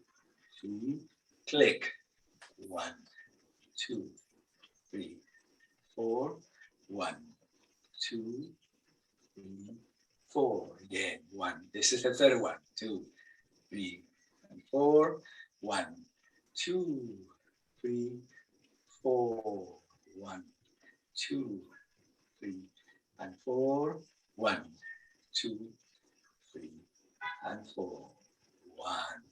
C: 3. Click. 1, 2, 3, 4. 1, 2, 3, 4. Again. 1. This is the third one. 2, 3, and 4. 1, 2, 3, 4. 1, 2, 3, and 4. 1, 2, 3, and 4. 1,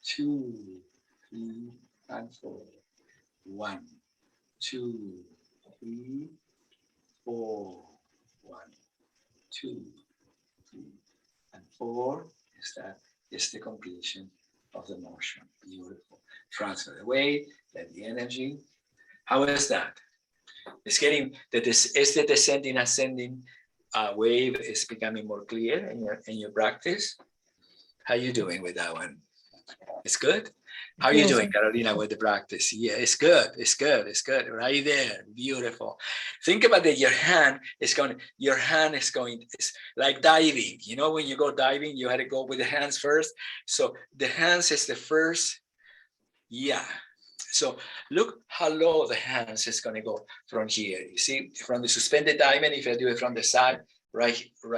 C: 2, 3, and 4. 1, 2, 3, 4. 1, 2, 3, and 4. Is that is the completion of the motion. Beautiful. Transfer the weight, let the energy. How is that? It's getting that this is the descending, ascending wave is becoming more clear in your practice. How you doing with that one? It's good. How are you doing, Carolina, with the practice? Yeah, it's good. It's good. It's good. Right there. Beautiful. Think about that. Your hand is going, it's like diving. You know, when you go diving, you had to go with the hands first. So the hands is the first. Yeah. So look how low the hands is going to go from here. You see, from the suspended diamond, if I do it from the side, right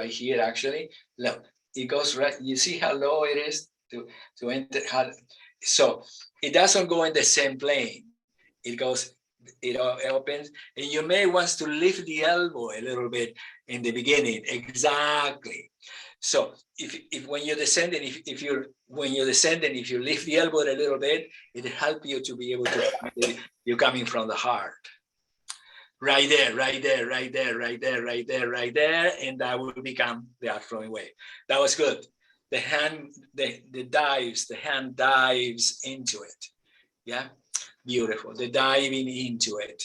C: here, actually, look, it goes right. You see how low it is to enter. So it doesn't go in the same plane. It goes, it opens, and you may want to lift the elbow a little bit in the beginning. Exactly. So if when you're descending, if you lift the elbow a little bit, it helps you to be able to, you're coming from the heart. Right there, right there, right there, right there, right there, right there, and that will become the outflowing wave. That was good. The hand, the hand dives into it. Yeah, beautiful. The diving into it.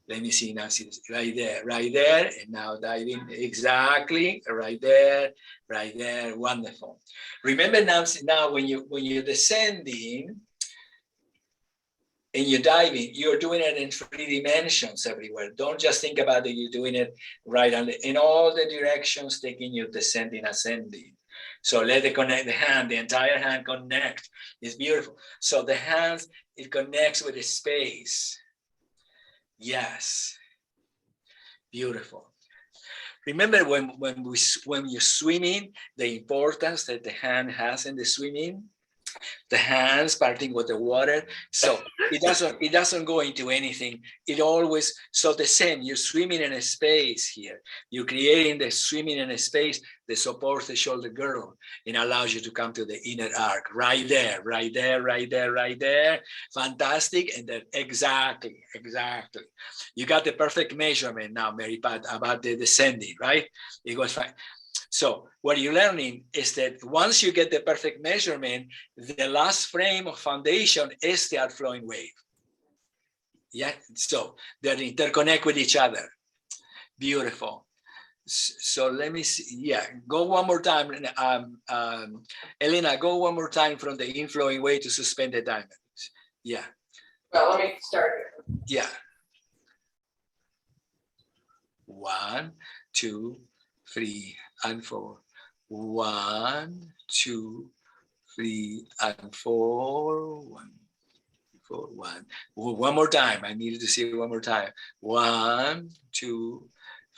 C: Let me see now. See, right there, and now diving exactly right there. Wonderful. Remember now when you're descending and you're diving, you're doing it in 3 dimensions everywhere. Don't just think about it. You're doing it right in all the directions, taking you descending, ascending. So let it connect the hand, the entire hand connect. It's beautiful. So the hands, it connects with the space. Yes. Beautiful. Remember when you're swimming, the importance that the hand has in the swimming, the hands parting with the water. So it doesn't go into anything. It always, so the same, you're swimming in a space here. You're creating the swimming in a space that supports the shoulder girdle and allows you to come to the inner arc. Right there, right there, right there, right there. Fantastic. And then exactly. You got the perfect measurement now, Mary Pat, about the descending, right? It goes fine. So what you're learning is that once you get the perfect measurement, the last frame of foundation is the outflowing wave. Yeah, so they interconnect with each other. Beautiful. So let me see. Yeah, go one more time. Elena, go one more time from the inflowing wave to suspended diamonds. Yeah.
E: Well, let me start here.
C: Yeah. 1, 2, 3, and 4. 1, 2, 3, and 4. 1, 4, 1. One more time. I needed to see it one more time. 1, 2,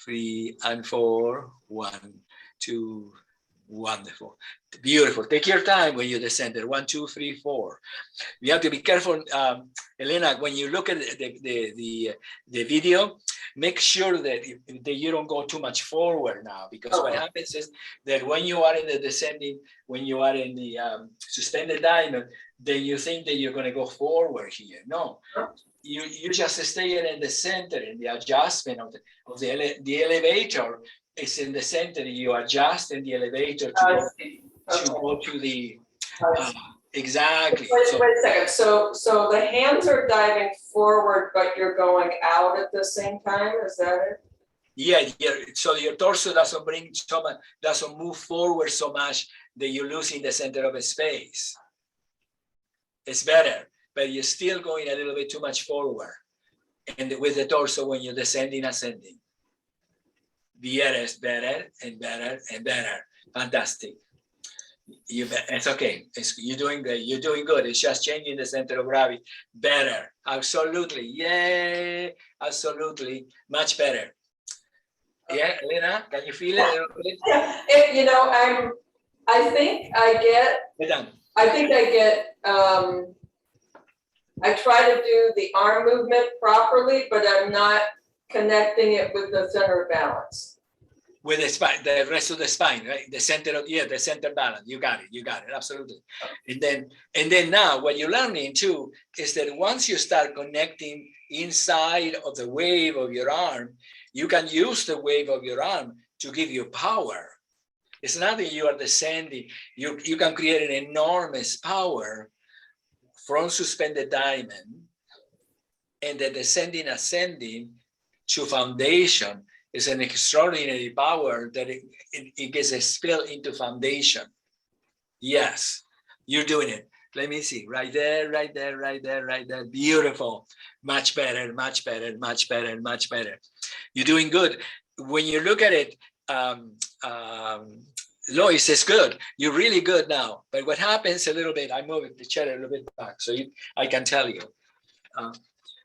C: 3, and 4. 1, 2. Wonderful. Beautiful. Take your time when you descend it. 1, 2, 3, 4. You have to be careful, Elena, when you look at the video, make sure that you don't go too much forward now, because what happens is that when you are in the descending, when you are in the suspended diamond, then you think that you're going to go forward here. No, you just stay in the center, in the adjustment of the elevator is in the center. You adjust in the elevator to go to the exactly.
E: Wait a second. So the hands are diving forward, but you're going out at the same time. Is that it?
C: Yeah. So your torso doesn't move forward so much that you're losing the center of space. It's better, but you're still going a little bit too much forward, and with the torso when you're descending, ascending. It's better and better and better. Fantastic. It's okay. You're doing good. You're doing good. It's just changing the center of gravity. Better. Absolutely. Yay. Absolutely. Much better. Yeah, Elena, can you feel it a little bit?
E: Yeah. I think I get, I try to do the arm movement properly, but I'm not connecting it with the center of balance.
C: With the spine, the rest of the spine, right? The center balance. You got it, absolutely. And then now what you're learning too is that once you start connecting inside of the wave of your arm, you can use the wave of your arm to give you power. It's not that you are descending. You can create an enormous power from suspended diamond, and the descending, ascending to foundation is an extraordinary power that it gets expelled into foundation. Yes, you're doing it. Let me see, right there, right there, right there, right there. Beautiful. Much better, much better, much better, much better. You're doing good. When you look at it, Lois is good. You're really good now. But what happens a little bit, I move the chair a little bit back so I can tell you.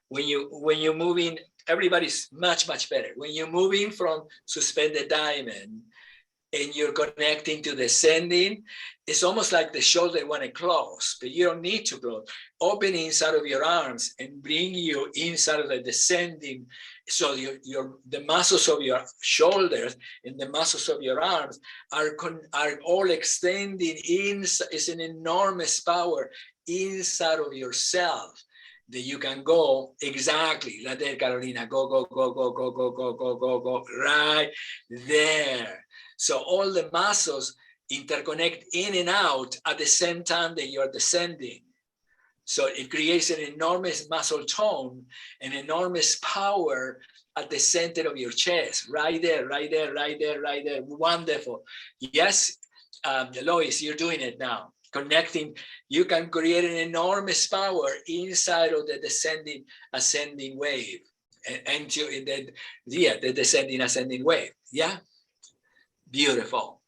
C: When you're moving, everybody's much better. When you're moving from suspended diamond and you're connecting to descending, it's almost like the shoulder want to close, but you don't need to close. Open inside of your arms and bring you inside of the descending. So the muscles of your shoulders and the muscles of your arms are all extending inside. It's an enormous power inside of yourself that you can go exactly like that, Carolina. Go, right there. So all the muscles interconnect in and out at the same time that you're descending. So it creates an enormous muscle tone, an enormous power at the center of your chest, right there, right there, right there, right there. Wonderful. Yes, Lois, you're doing it now. Connecting, you can create an enormous power inside of the descending, ascending wave, and the descending, ascending wave. Yeah, beautiful,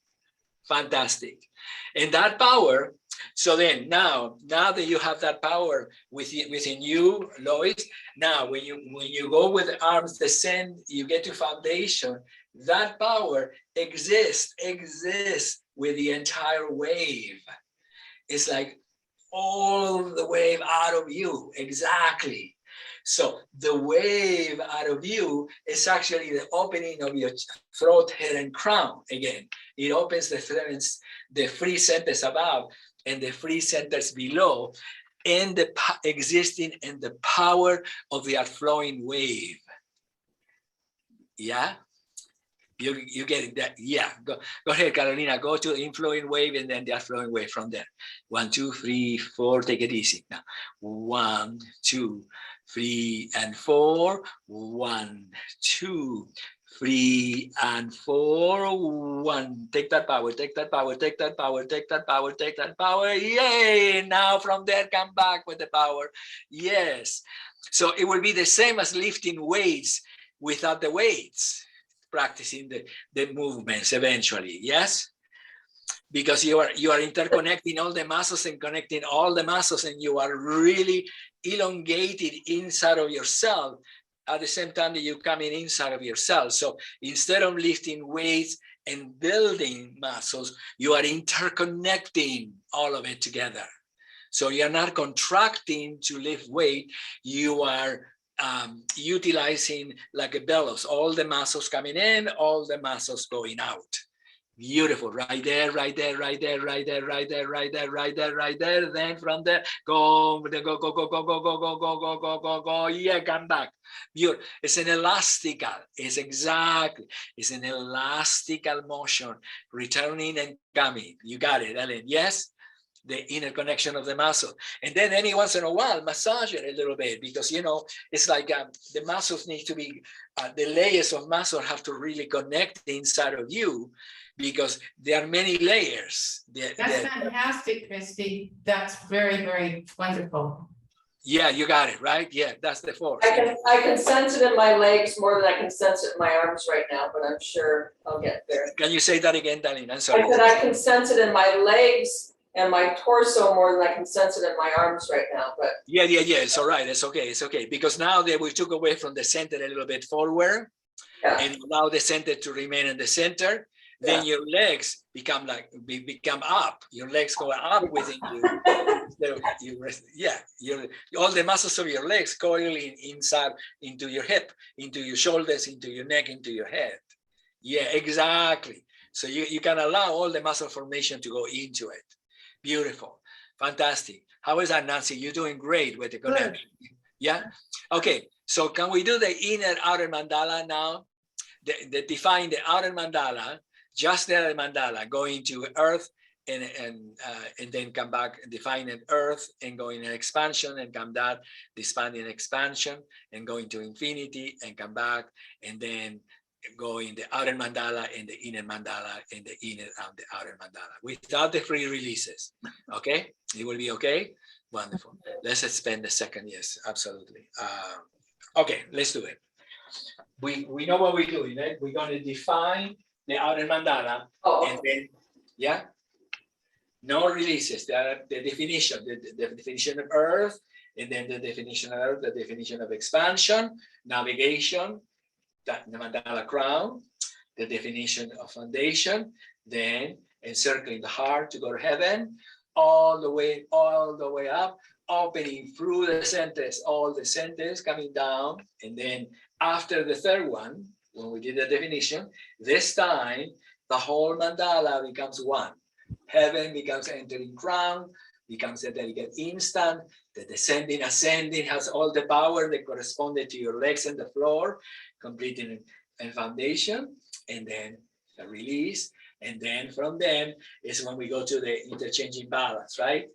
C: fantastic, and that power. So then, now that you have that power within you, Lois, now when you go with the arms descend, you get to foundation. That power exists with the entire wave. It's like all the wave out of you, exactly. So the wave out of you is actually the opening of your throat, head, and crown. Again, it opens the free centers above and the free centers below, and the existing and the power of the outflowing wave. Yeah. You get that? Yeah. Go ahead, Carolina. Go to the inflowing wave and then the outflowing wave from there. 1, 2, 3, 4. Take it easy now. 1, 2, 3, and 4. 1, 2, 3, and 4. 1. Take that power. Take that power. Take that power. Take that power. Take that power. Yay! Now from there, come back with the power. Yes. So it will be the same as lifting weights without the weights. Practicing the movements eventually, yes, because you are interconnecting all the muscles and connecting all the muscles, and you are really elongated inside of yourself at the same time that you're coming inside of yourself. So instead of lifting weights and building muscles, you are interconnecting all of it together. So you're not contracting to lift weight, you are utilizing like a bellows, all the muscles coming in, all the muscles going out. Beautiful, right there, right there, right there, right there, right there, right there, right there, right there. Then from there, go, go. Yeah, come back. Beautiful. It's an elastical. It's an elastical motion, returning and coming. You got it, Ellen. Yes. The inner connection of the muscle, and then any once in a while massage it a little bit, because it's like the muscles need to be the layers of muscle have to really connect inside of you, because there are many layers.
B: That's fantastic, Christy. That's very wonderful.
C: Yeah, you got it right. Yeah, that's the force.
E: I can sense it in my legs more than I can sense it in my arms right now, but I'm sure I'll get there.
C: Can you say that again, Darlene? I'm sorry.
E: I said I can sense it in my legs and my torso more than I can sense it in my arms right now. But
C: yeah, it's all right. It's okay. Because now that we took away from the center a little bit forward, and allow the center to remain in the center, then your legs become up. Your legs go up within you. All the muscles of your legs coiling inside into your hip, into your shoulders, into your neck, into your head. Yeah, exactly. So you can allow all the muscle formation to go into it. Beautiful, fantastic. How is that, Nancy? You're doing great with the connection. Yeah. Okay. So can we do the inner outer mandala now? Define the outer mandala. just the mandala, going to earth and then come back and define an earth and going in expansion and come back, expanding expansion and going to infinity and come back, and then go in the outer mandala and the inner mandala and the inner and the outer mandala without the free releases. Okay, it will be okay. Wonderful. Let's spend the second. Yes, absolutely. Okay, let's do it. We know what we're doing, right? We're going to define the outer mandala, and then no releases. The definition, the definition of earth, and then the definition of earth, the definition of expansion, navigation, the mandala crown, the definition of foundation, then encircling the heart to go to heaven, all the way up, opening through the centers, all the centers coming down, and then after the third one, when we did the definition, this time the whole mandala becomes one. Heaven becomes entering crown, becomes a delicate instant. The descending, ascending has all the power that corresponded to your legs and the floor, completing a foundation, and then a release. And then from them is when we go to the interchanging balance, right?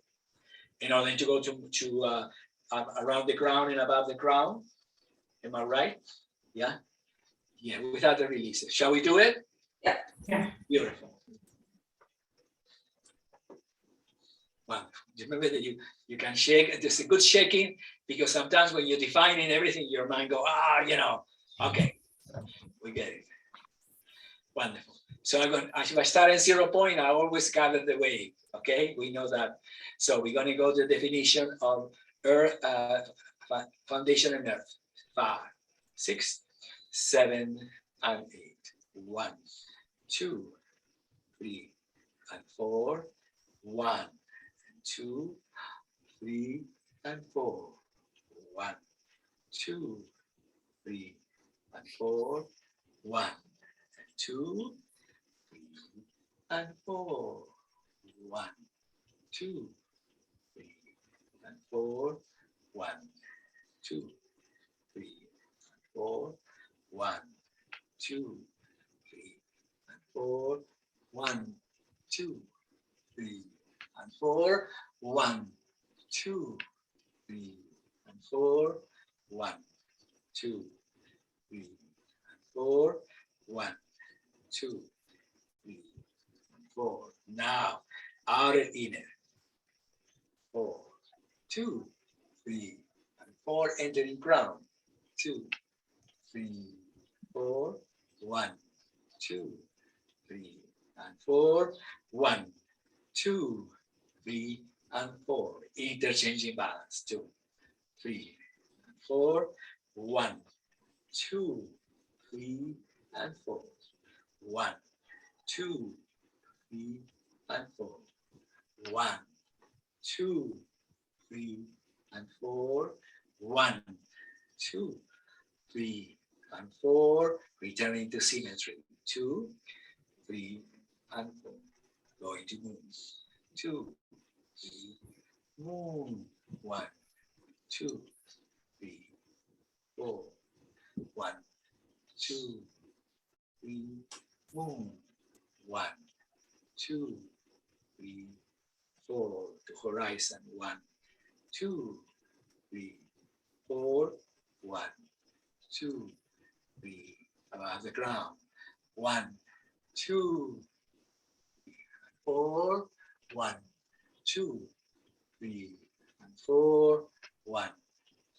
C: In order to go to around the crown and above the crown. Am I right? Yeah? Yeah, without the releases. Shall we do it?
E: Yeah.
B: Yeah.
C: Beautiful. Wonderful. Remember that you can shake. It's a good shaking, because sometimes when you're defining everything, your mind go, okay, we get it. Wonderful. So if I start at 0 point, I always gather the wave. Okay, we know that. So we're going to go to the definition of earth, foundation and earth. 5, 6, 7, and 8. 1, 2, 3, and 4. 1, 2, 3, and 4. 1, 2, 3, and 4. 1, 2, 3, and 4. 1, 2, 3, and 4. 1, 2, 3, and 4. 1, 2, 3, and 4. 1, 2, 3, and 4. 1, 2, 3, and 4. 1, 2, 3, and 4. 1, 2, 3, and 4. Now, outer inner. 4, 2, 3, and 4. Entering crown. 2, 3, 4. 1, 2, 3, and 4. 1, 2, 3, and 4. Interchanging balance. 2, 3, and 4. 1, 2, 3, and 4. 1, 2, 3, and 4. 1, 2, 3, and 4. 1, 2, 3, and 4. Returning to symmetry. 2, 3, and 4. Going to moon. 2, 3, moon. 1, 2, 3, 4. 1, 2, 3, moon. 1, 2, 3, 4. To horizon. 1, 2, 3, 4. 1, 2, 3. Above the ground. 1, 2, 3, 4. 1, 2, 3, and 4. 1,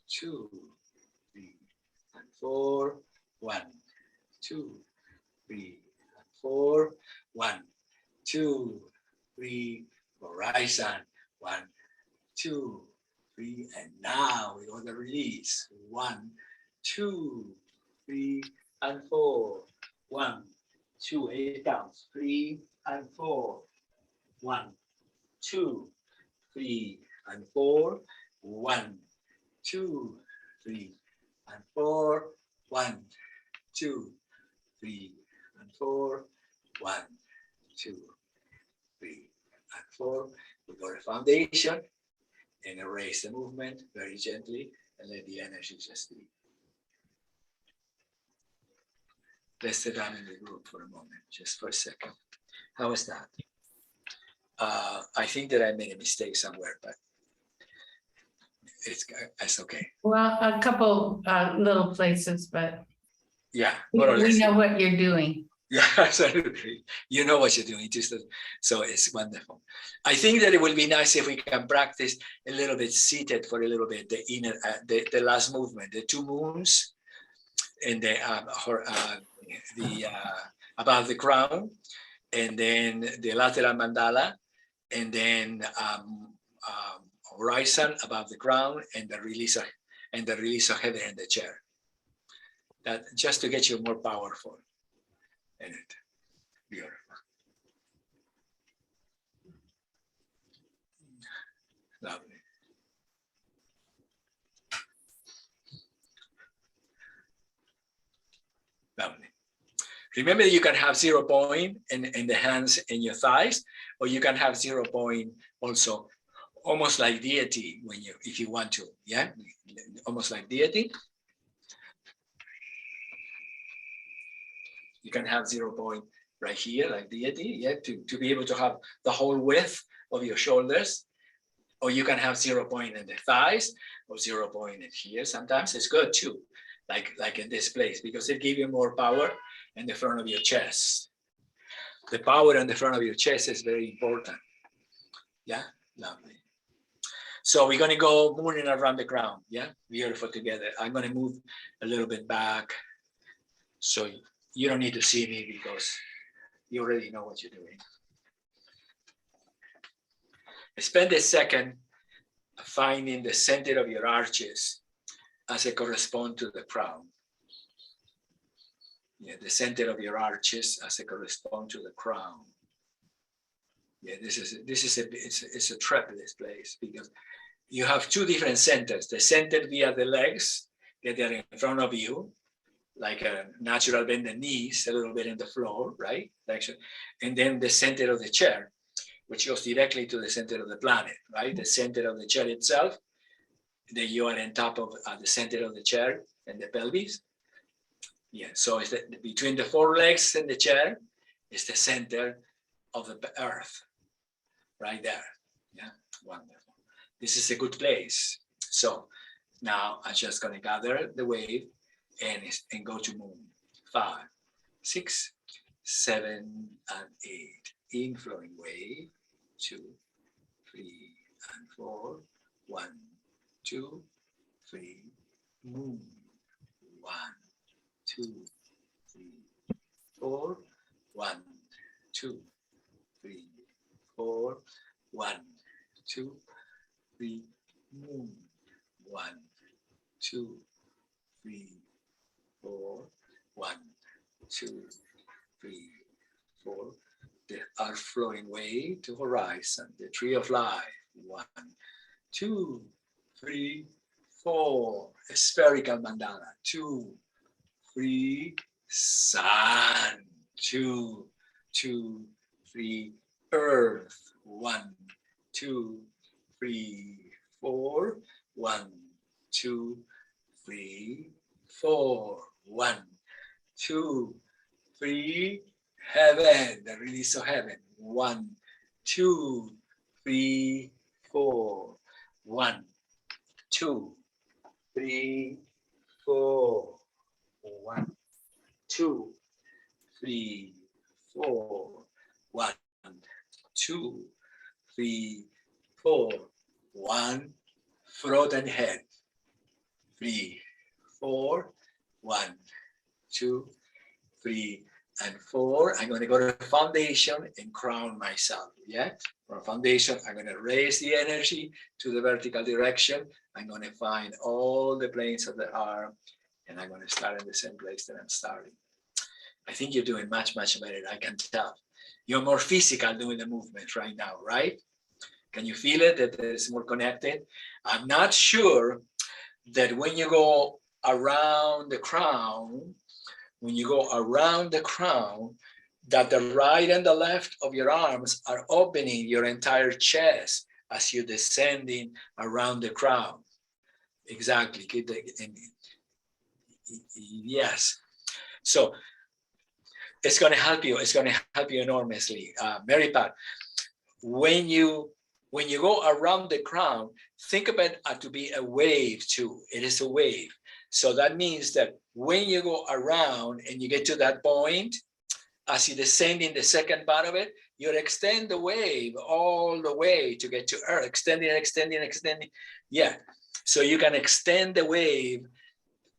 C: 2, 3, and 4. 1, 2, 3, and 4. 1, 2, 3. Horizon. 1, 2, 3. And now we go to release. 1, 2, 3, and 4. 1, 2, 8 counts. 3 and 4. 1, 2, 3, and 4. 1, 2, 3, and 4. 1, 2, 3, and 4. 1, 2, 3, and 4. We go to foundation and erase the movement very gently and let the energy just be. Let's sit down in the group for a moment, just for a second. How was that? I think that I made a mistake somewhere, but it's okay.
B: Well, a couple little places, but
C: Yeah,
B: we
C: more or less.
B: know what you're doing.
C: Yeah, absolutely. You know what you're doing. So it's wonderful. I think that it will be nice if we can practice a little bit seated for a little bit. The last movement, the two moons, and the above the crown, and then the lateral mandala, and then horizon above the crown, and the release of heaven in the chair. That just to get you more powerful in it. Beautiful. Lovely. Lovely. Remember, you can have 0 point in the hands and your thighs, or you can have 0 point also, almost like deity when you, if you want to, yeah, almost like deity. You can have 0 point right here, like deity, yeah, to be able to have the whole width of your shoulders, or you can have 0 point in the thighs, or 0 point in here. Sometimes it's good too, like in this place, because it gives you more power in the front of your chest. The power in the front of your chest is very important. Yeah, lovely. So we're going to go moving around the crown. Yeah, beautiful together. I'm going to move a little bit back, so you don't need to see me because you already know what you're doing. Spend a second finding the center of your arches as it corresponds to the crown. Yeah, the center of your arches as it corresponds to the crown. Yeah, it's a trap, this place, because you have two different centers. The center via the legs, that they're in front of you, like a natural bend the knees, a little bit in the floor, right? And then the center of the chair, which goes directly to the center of the planet, right? The center of the chair itself, that you are on top of the center of the chair and the pelvis. Yeah, so it's between the forelegs and the chair is the center of the earth, right there. Yeah, wonderful. This is a good place. So now I'm just gonna gather the wave and go to moon. 5, 6, 7, and 8. Inflowing wave. 2, 3, and 4. 1, 2, 3. Moon. 1, 2, 3, 4. 1, 2, 3, 4. 1, 2, 3. Moon. 1, 2, 3, 4. 1, 2, 3, 4. The earth flowing way to horizon. The tree of life. 1, 2, 3, 4. A spherical mandala. 2, 3. Sun. 2, 2, 3. Earth. 1, 2, 3, 4. 1, 2, 3, 4. 1, 2, 3. Heaven. The release of heaven. 1, 2, 3, 4. 1, 2, 3, 4. 1, 2, 3, 4. 1, 2, 3, 4. 1. Frozen head. 3, 4. 1, 2, 3, and 4. I'm going to go to the foundation and crown myself. Yeah. From foundation, I'm going to raise the energy to the vertical direction. I'm going to find all the planes of the arm, and I'm going to start in the same place that I'm starting. I think you're doing much, much better. I can tell. You're more physical doing the movement right now, right? Can you feel it, that it's more connected? I'm not sure that when you go around the crown, that the right and the left of your arms are opening your entire chest as you're descending around the crown. Exactly. Yes. So It's going to help you. It's going to help you enormously. Mary Pat, when you go around the crown, think of it to be a wave too. It is a wave. So that means that when you go around and you get to that point, as you descend in the second part of it, you extend the wave all the way to get to Earth, extending, extending, extending. Yeah. So you can extend the wave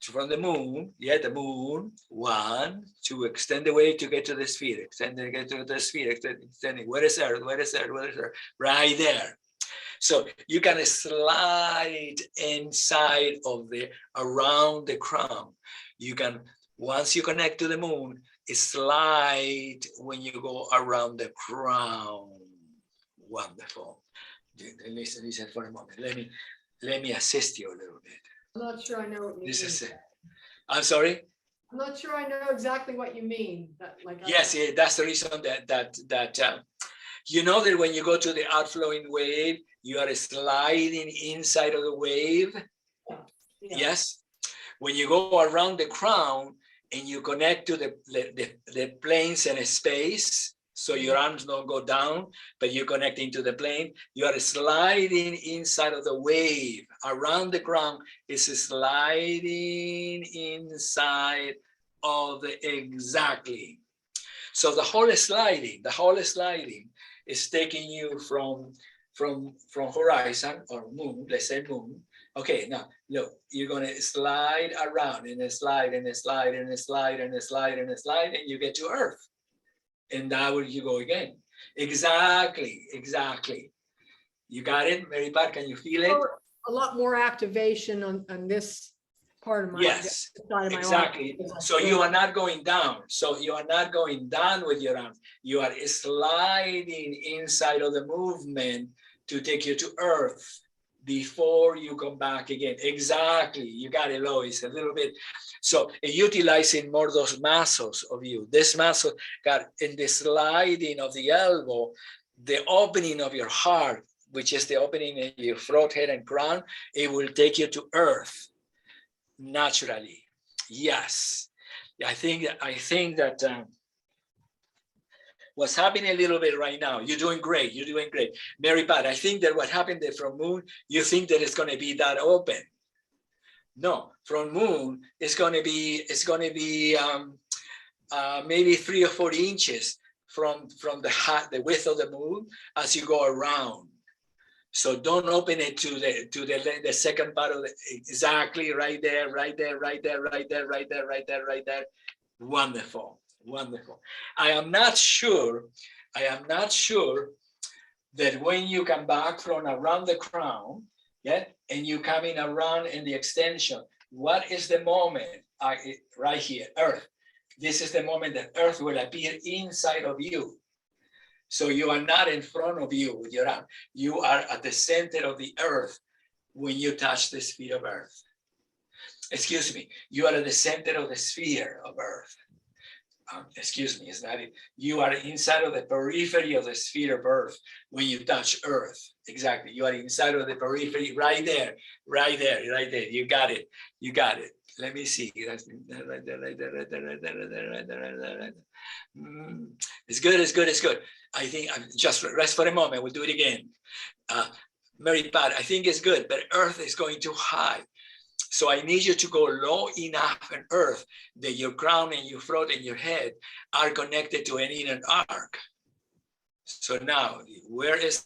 C: from the moon, the moon, one, to extend the wave to get to the sphere, extend to get to the sphere, extending. Where is Earth? Where is Earth? Where is Earth? Right there. So you can slide inside of around the crown. You can, once you connect to the moon, slide when you go around the crown. Wonderful. Listen for a moment. Let me assist you a little bit.
D: I'm not sure I know what you
C: This
D: mean.
C: is it. I'm sorry.
D: I'm not sure I know exactly what you mean.
C: Yes, that's the reason that you know that when you go to the outflowing wave, you are sliding inside of the wave.
D: Yeah.
C: Yes. When you go around the crown and you connect to the planes and space, so your arms don't go down, but you're connecting to the plane, you are sliding inside of the wave. Around the crown is sliding inside of the exactly. So the whole sliding is taking you from horizon or moon, let's say moon. Okay, now look, you're gonna slide around and slide and slide and slide and slide and slide, and you get to Earth. And now you go again. Exactly. You got it, Mary Pat? Can you feel it?
D: A lot more activation on this part of my
C: Yes,
D: side of my
C: exactly.
D: arm.
C: So you are not going down. So you are not going down with your arms. You are sliding inside of the movement to take you to Earth before you come back again. Exactly. You got it, Lois, a little bit. So utilizing more those muscles of you. This muscle got in the sliding of the elbow, the opening of your heart, which is the opening in your throat, head, and crown, it will take you to Earth naturally. Yes. I think that what's happening a little bit right now, you're doing great. Mary Pat, I think that what happened there from moon, you think that it's going to be that open. No, from moon, it's going to be maybe 3 or 4 inches from the width of the moon as you go around. So don't open it to the second part of exactly right there. Wonderful. I am not sure that when you come back from around the crown, and you coming around in the extension, what is the moment? Right here, Earth. This is the moment that Earth will appear inside of you. So you are not in front of you with your arm. You are at the center of the Earth when you touch the sphere of Earth. Excuse me, you are at the center of the sphere of Earth. Excuse me, it's not it. You are inside of the periphery of the sphere of Earth when you touch Earth. Exactly. You are inside of the periphery right there. You got it. Let me see. It's good. I think just rest for a moment. We'll do it again. Mary Pat, I think it's good, but Earth is going too high. So I need you to go low enough on Earth that your crown and your throat and your head are connected to an inner arc. So now, where is...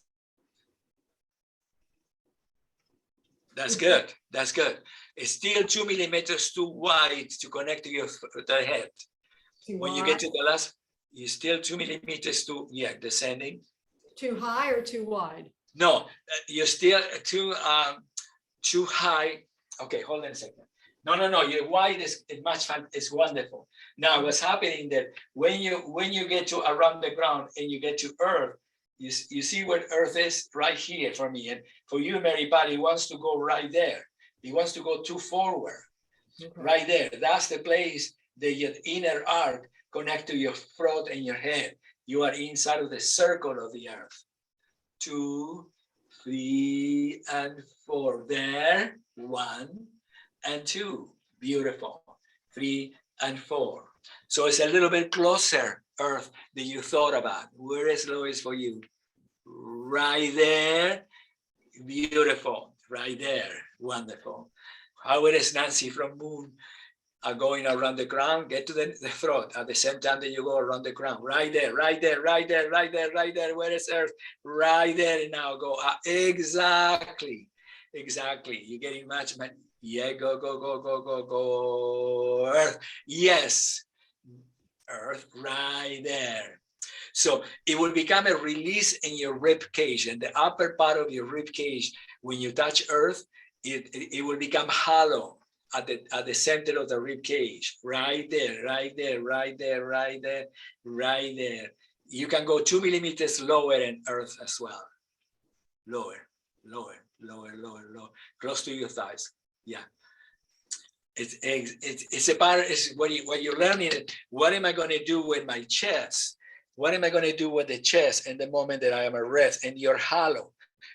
C: That's good. It's still 2 millimeters too wide to connect to the head. When you get to the last, you're still 2 millimeters too, descending. Too high or too wide? No, you're still too high. Okay, hold on a second. No. Your wide is much fun. It's wonderful. Now, what's happening that when you get to around the ground and you get to Earth, you see where Earth is right here for me, and for you, Mary Pat, he wants to go right there. He wants to go too forward, right there. That's the place that your inner arc connect to your throat and your head. You are inside of the circle of the Earth. 2, 3, and 4. There. 1 and 2. Beautiful. 3 and 4. So it's a little bit closer, Earth, than you thought about. Where is Lois for you? Right there. Beautiful. Right there. Wonderful. How is Nancy from Moon going around the crown? Get to the throat at the same time that you go around the crown. Right there, right there, right there, right there, right there. Where is Earth? Right there. And now go up. Exactly. Exactly. You're getting much. Yeah, go, go, go, go, go, go. Earth. Yes. Earth right there. So it will become a release in your rib cage, and the upper part of your rib cage. When you touch Earth, it will become hollow at the center of the rib cage. Right there, right there, right there, right there, right there. You can go 2 millimeters lower in Earth as well. Lower, lower, lower, lower, lower, close to your thighs. Yeah. It's a part. It's what you're learning. What am I going to do with my chest? What am I going to do with the chest in the moment that I am at rest? And you're hollow.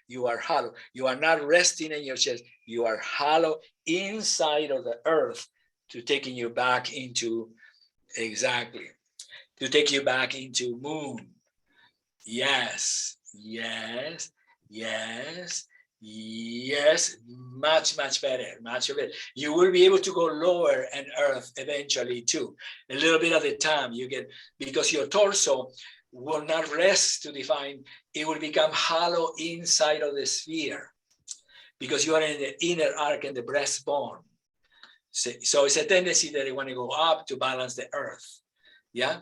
C: You are hollow. You are not resting in your chest. You are hollow inside of the earth to taking you back into, exactly, to take you back into moon. Yes, yes, yes. Yes, much better, much better. You will be able to go lower in Earth eventually too. A little bit at a time you get, because your torso will not rest to define, it will become hollow inside of the sphere because you are in the inner arc and the breastbone. So it's a tendency that you want to go up to balance the Earth. Yeah,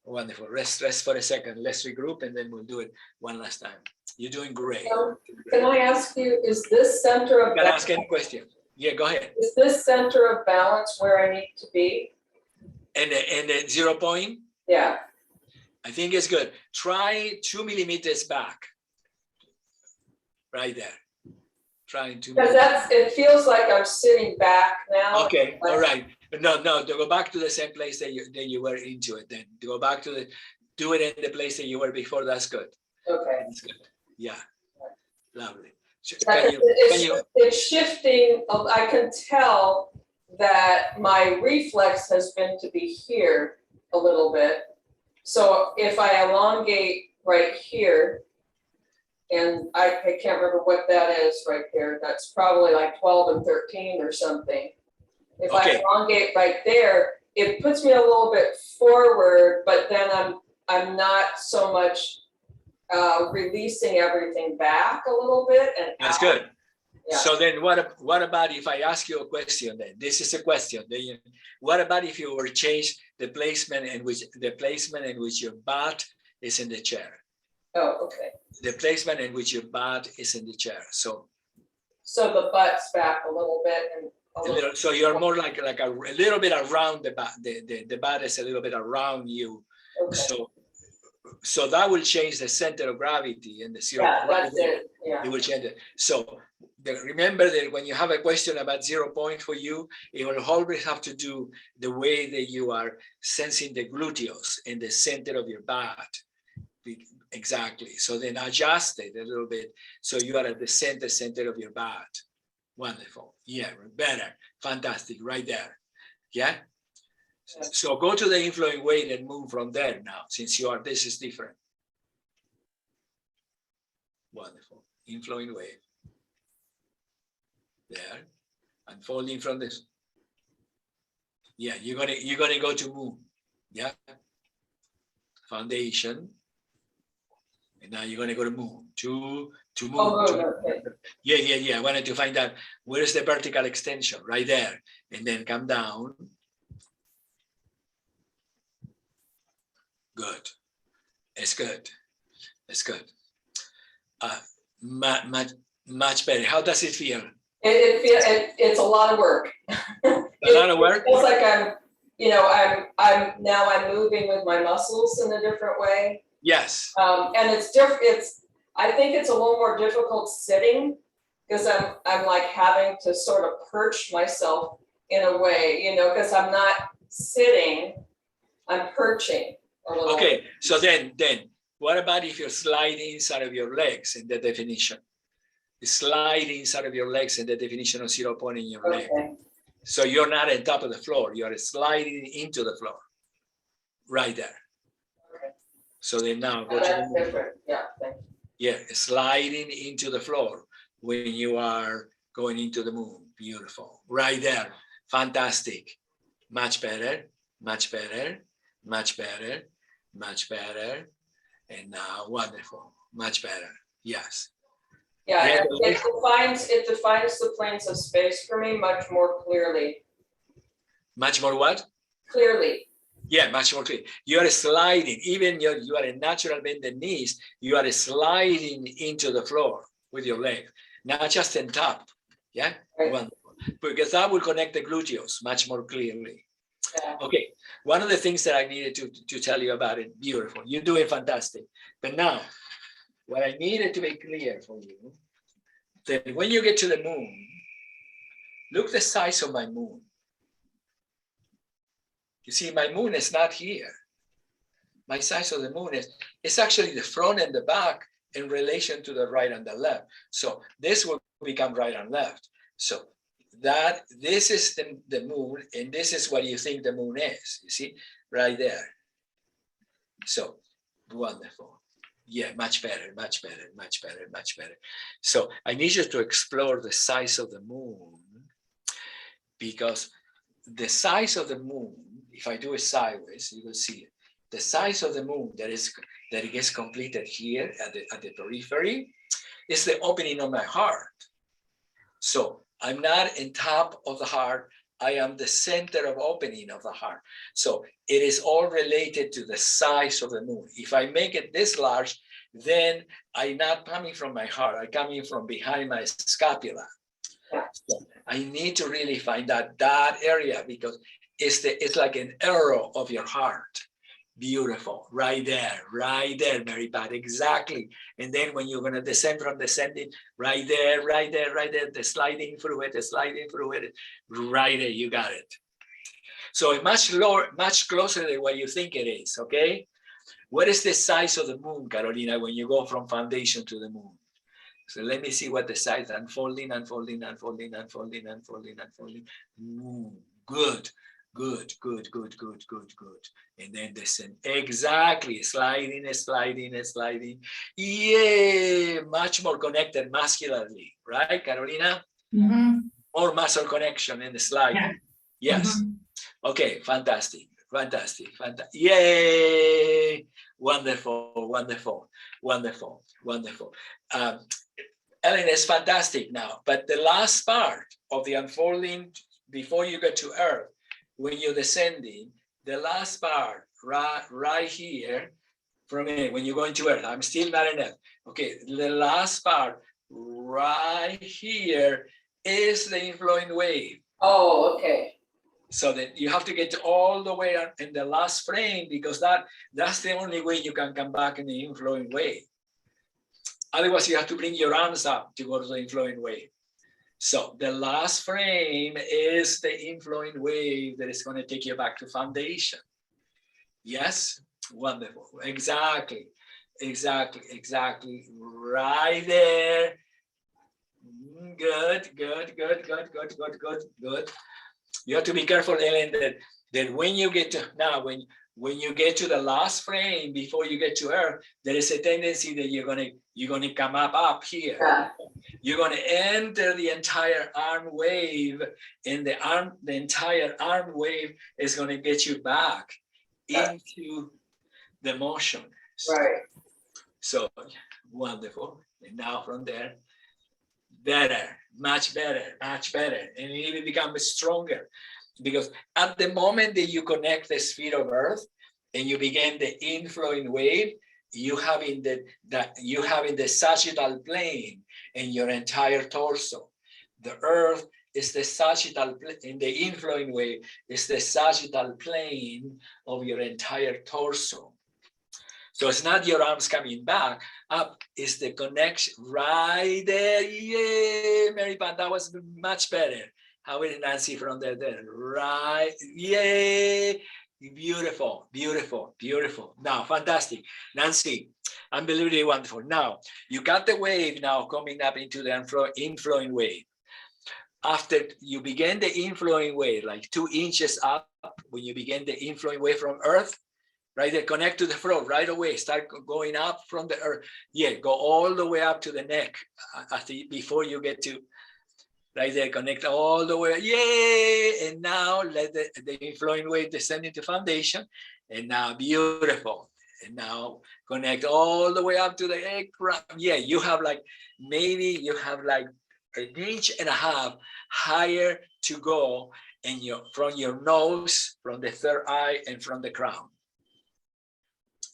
C: wonderful. Rest for a second. Let's regroup and then we'll do it one last time. You're doing great.
E: Can I ask you, is this center of
C: You can ask any question. Yeah, go ahead.
E: Is this center of balance where I need to be?
C: And the 0 point?
E: Yeah.
C: I think it's good. Try 2 millimeters back. Right there. Trying to.
E: Because it feels like I'm sitting back now.
C: Okay,
E: like,
C: all right. No, to go back to the same place that you were into it then. To go back to do it in the place that you were before, that's good.
E: Okay.
C: That's good. Yeah, lovely.
E: It's shifting. I can tell that my reflex has been to be here a little bit. So if I elongate right here, and I can't remember what that is right there. That's probably like 12 and 13 or something. If I elongate right there, it puts me a little bit forward, but then I'm not so much releasing everything back a little bit. And
C: that's
E: out.
C: good.
E: Yeah.
C: So then what about if I ask you a question then? This is a question. What about if you were change the placement in which your butt is in the chair?
E: Oh, okay.
C: The placement in which your butt is in the chair. So
E: the butt's back a little bit and a little.
C: So you're more like a little bit around the butt. The butt is a little bit around you.
E: Okay.
C: So that will change the center of gravity and the zero.
E: Yeah, that's it. Yeah.
C: It will change it. So remember that when you have a question about 0 point for you, it will always have to do the way that you are sensing the gluteus in the center of your butt. Exactly. So then adjust it a little bit so you are at the center of your butt. Wonderful. Yeah, better. Fantastic. Right there. Yeah. So go to the inflowing weight and move from there now, since this is different. Wonderful. Inflowing weight. There. Unfolding from this. Yeah, you're gonna go to moon. Yeah. Foundation. And now you're going to go to moon, to moon.
E: Okay.
C: Yeah. I wanted to find out where is the vertical extension, right there. And then come down. Good. It's good. It's good. Much better. How does it feel?
E: It's a lot of work.
C: A lot of work?
E: It feels like I'm moving with my muscles in a different way.
C: Yes.
E: And it's different. I think it's a little more difficult sitting because I'm like having to sort of perch myself in a way, because I'm not sitting, I'm perching a little.
C: Okay. So then what about if you're sliding inside of your legs in the definition? Slide inside of your legs in the definition of 0 point in your leg. So you're not on top of the floor. You are sliding into the floor. right there.
E: Okay.
C: So then now go to
E: That's
C: the moon.
E: different, yeah, thank you.
C: Yeah, sliding into the floor when you are going into the moon. Beautiful. Right there. Fantastic. Much better, much better, much better, much better. And now wonderful. Much better. Yes.
E: Yeah,
C: Yeah,
E: and it defines the planes of space for me much more clearly.
C: much more what?
E: Clearly.
C: Yeah, much more clear. You are sliding, even you are a natural bended knees, you are sliding into the floor with your leg, not just on top. Yeah,
E: Right.
C: wonderful. Because that will connect the gluteus much more clearly.
E: Yeah.
C: Okay, one of the things that I needed to tell you about it, beautiful. You're doing fantastic. But now, what I needed to make clear for you, that when you get to the moon, look the size of my moon. You see, my moon is not here. My size of the moon is actually the front and the back in relation to the right and the left. So this will become right and left. So that this is the moon, and this is what you think the moon is. You see, right there. So wonderful. Yeah, much better, much better, much better, much better. So I need you to explore the size of the moon, because the size of the moon, if I do it sideways, you will see it. The size of the moon that it gets completed here at the periphery is the opening of my heart. So I'm not in top of the heart. I am the center of opening of the heart. So it is all related to the size of the moon. If I make it this large, then I'm not coming from my heart. I'm coming from behind my scapula. So I need to really find that area, because it's like an arrow of your heart. Beautiful, right there, Mary Pat, exactly. And then when you're gonna descend from descending, right there, the sliding through it, right there, you got it. So it's much lower, much closer than what you think it is, okay? What is the size of the moon, Carolina, when you go from foundation to the moon? So let me see what the size, unfolding. Good. And then descend, exactly, sliding. Yeah, much more connected muscularly, right, Carolina?
B: Mhm.
C: More muscle connection in the sliding. Yes.
B: Mhm.
C: Okay, fantastic. Yay! Wonderful. Ellen is fantastic now, but the last part of the unfolding before you get to Earth, when you're descending, the last part right here, from it, when you're going to Earth, I'm still not in Earth. Okay, the last part right here is the inflowing wave.
E: Oh, okay.
C: So that you have to get all the way in the last frame, because that's the only way you can come back in the inflowing wave. Otherwise, you have to bring your arms up to go to the inflowing wave. So the last frame is the inflowing wave that is going to take you back to foundation. Yes, wonderful. Exactly. Right there. Good. You have to be careful, Ellen, that when you get to now, when you get to the last frame before you get to Earth, there is a tendency that you're gonna come up here.
E: Yeah.
C: You're gonna enter the entire arm wave, and the entire arm wave is gonna get you back into the motion.
E: Right.
C: So wonderful. And now from there, much better, and it even becomes stronger, because at the moment that you connect the sphere of Earth and you begin the inflowing wave, you having the sagittal plane in your entire torso. The Earth is the sagittal in the inflowing wave is the sagittal plane of your entire torso. So it's not your arms coming back up, it's the connection right there. Yeah, Mary Pan, that was much better. How is Nancy from there? Right, yay. Beautiful. Now, fantastic. Nancy, unbelievably wonderful. Now, you got the wave now coming up into the inflowing wave. After you begin the inflowing wave, like 2 inches up, when you begin the inflowing wave from Earth, right there. Connect to the throat right away. Start going up from the earth. Yeah, go all the way up to the neck before you get to right there. Connect all the way. Yay! And now let the inflowing wave descend into foundation. And now beautiful. And now connect all the way up to the egg. Yeah, you have like maybe you have like an inch and a half higher to go in from your nose, from the third eye, and from the crown.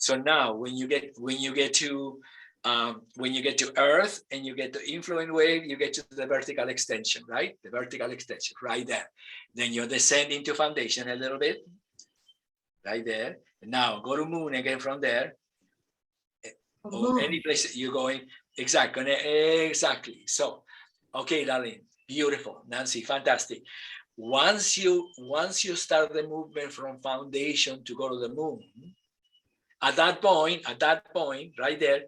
C: So now when you get to earth and you get the inflowing wave, you get to the vertical extension, right? The vertical extension right there. Then you're descending to foundation a little bit, right there. And now go to moon again from there. Or any place you're going, exactly. So, okay, darling, beautiful, Nancy, fantastic. Once you start the movement from foundation to go to the moon, at that point, right there,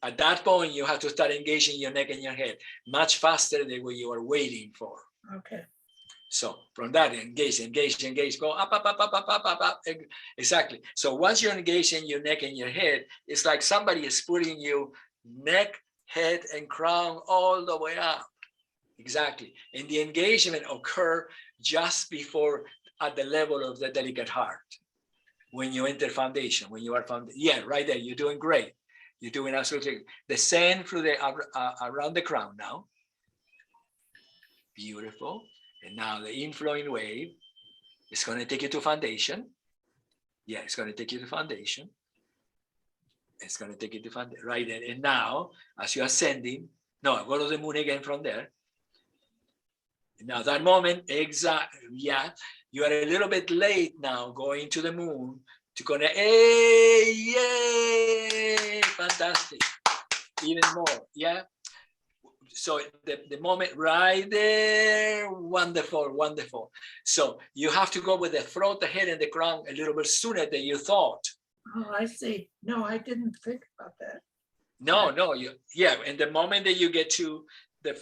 C: at that point, you have to start engaging your neck and your head much faster than what you are waiting for.
A: Okay.
C: So from that, engage, go up. Exactly. So once you're engaging your neck and your head, it's like somebody is putting you neck, head, and crown all the way up. Exactly. And the engagement occur just before at the level of the delicate heart. When you enter foundation, when you are yeah, right there, you're doing great. You're doing absolutely great. Descend through the around the crown now. Beautiful. And now the inflowing wave is going to take you to foundation. Yeah, it's going to take you to foundation. It's going to take you to foundation. Right there. And now, as you're ascending, no, go to the moon again from there. Now that moment, exactly, yeah, you are a little bit late now going to the moon to connect. Hey, yay, fantastic. Even more, yeah. So the moment right there, wonderful. So you have to go with the throat, the head, and the crown a little bit sooner than you thought.
A: Oh, I see. No, I didn't think about that.
C: No, yeah. And the moment that you get to the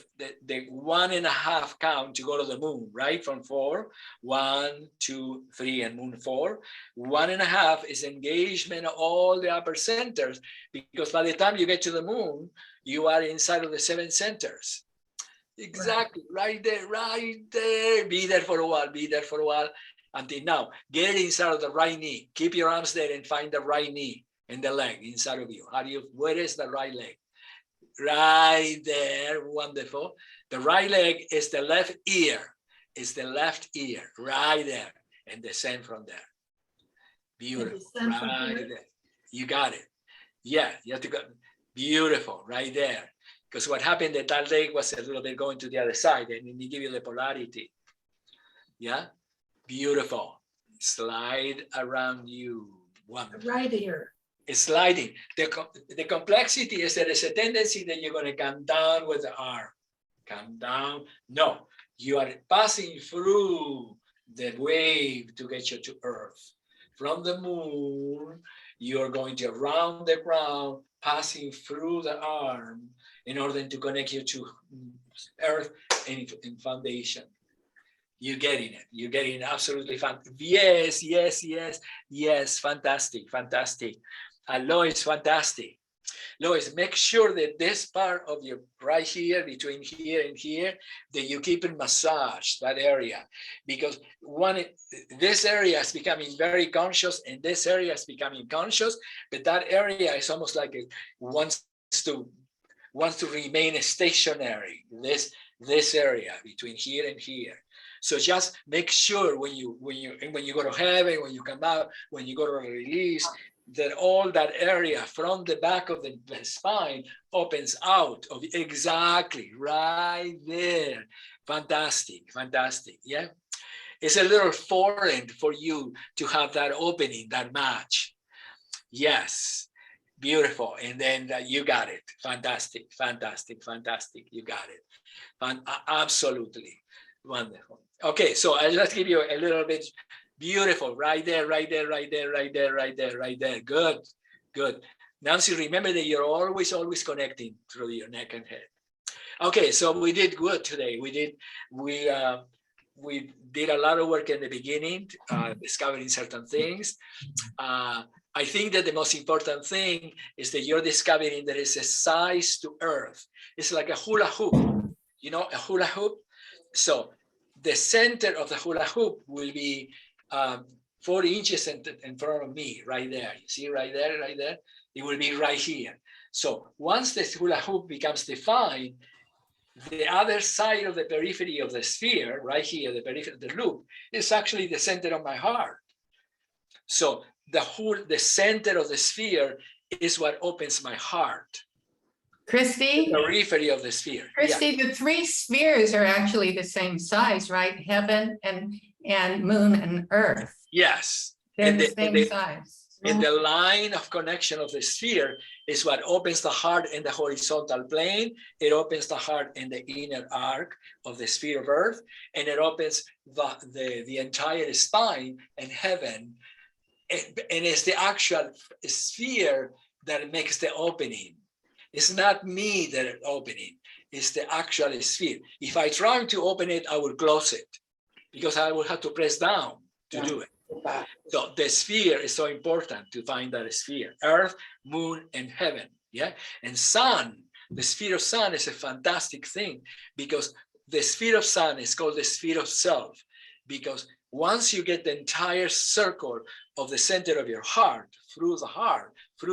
C: 1.5 count to go to the moon, right? From 4, 1, 2, 3, and moon 4. 1.5 is engagement of all the upper centers, because by the time you get to the moon, you are inside of the 7 centers. Exactly, right there. Be there for a while. Until now, get it inside of the right knee. Keep your arms there and find the right knee and the leg inside of you. Where is the right leg? Right there, wonderful. The right leg is the left ear. Right there, and descend from there. Beautiful, right there. You got it. Yeah, you have to go. Beautiful, right there. Because what happened that leg was a little bit going to the other side, and they give you the polarity. Yeah, beautiful. Slide around you. Wonderful.
A: Right ear.
C: It's sliding. The complexity is that there's a tendency that you're going to come down with the arm. Come down. No, you are passing through the wave to get you to Earth. From the moon, you're going to round the ground, passing through the arm in order to connect you to Earth and foundation. You're getting it. You're getting it absolutely fantastic. Yes. Fantastic. Lois, fantastic. Lois, make sure that this part of your right here, between here and here, that you keep it massaged, that area. Because this area is becoming very conscious and this area is becoming conscious, but that area is almost like it wants to remain stationary, this area between here and here. So just make sure when you go to heaven, when you come out, when you go to release, that all that area from the back of the spine opens out of exactly right there. Fantastic. Yeah. It's a little foreign for you to have that opening, that match. Yes. Beautiful. And then you got it. Fantastic. You got it. Absolutely wonderful. Okay, so I'll just give you a little bit. Beautiful, right there. Good. Nancy, remember that you're always connecting through your neck and head. Okay, so we did good today. We we did a lot of work in the beginning, discovering certain things. I think that the most important thing is that you're discovering there is a size to Earth. It's like a hula hoop, you know, a hula hoop. So the center of the hula hoop will be 40 inches in front of me, right there. You see right there, right there? It will be right here. So once the hula hoop becomes defined, the other side of the periphery of the sphere, right here, the periphery of the loop, is actually the center of my heart. So the center of the sphere is what opens my heart.
B: Christy,
C: The periphery of the sphere.
B: Christy, the three spheres are actually the same size, right? Heaven and moon and earth.
C: Yes.
B: They're
C: And
B: the same size.
C: And the line of connection of the sphere is what opens the heart in the horizontal plane. It opens the heart in the inner arc of the sphere of Earth, and it opens the entire spine in heaven. And it's the actual sphere that makes the opening. It's not me that is opening. It's the actual sphere. If I try to open it, I will close it because I will have to press down to do it. So the sphere is so important to find that sphere: Earth, moon, and heaven. Yeah, and sun. The sphere of sun is a fantastic thing because the sphere of sun is called the sphere of self, because once you get the entire circle of the center of your heart, through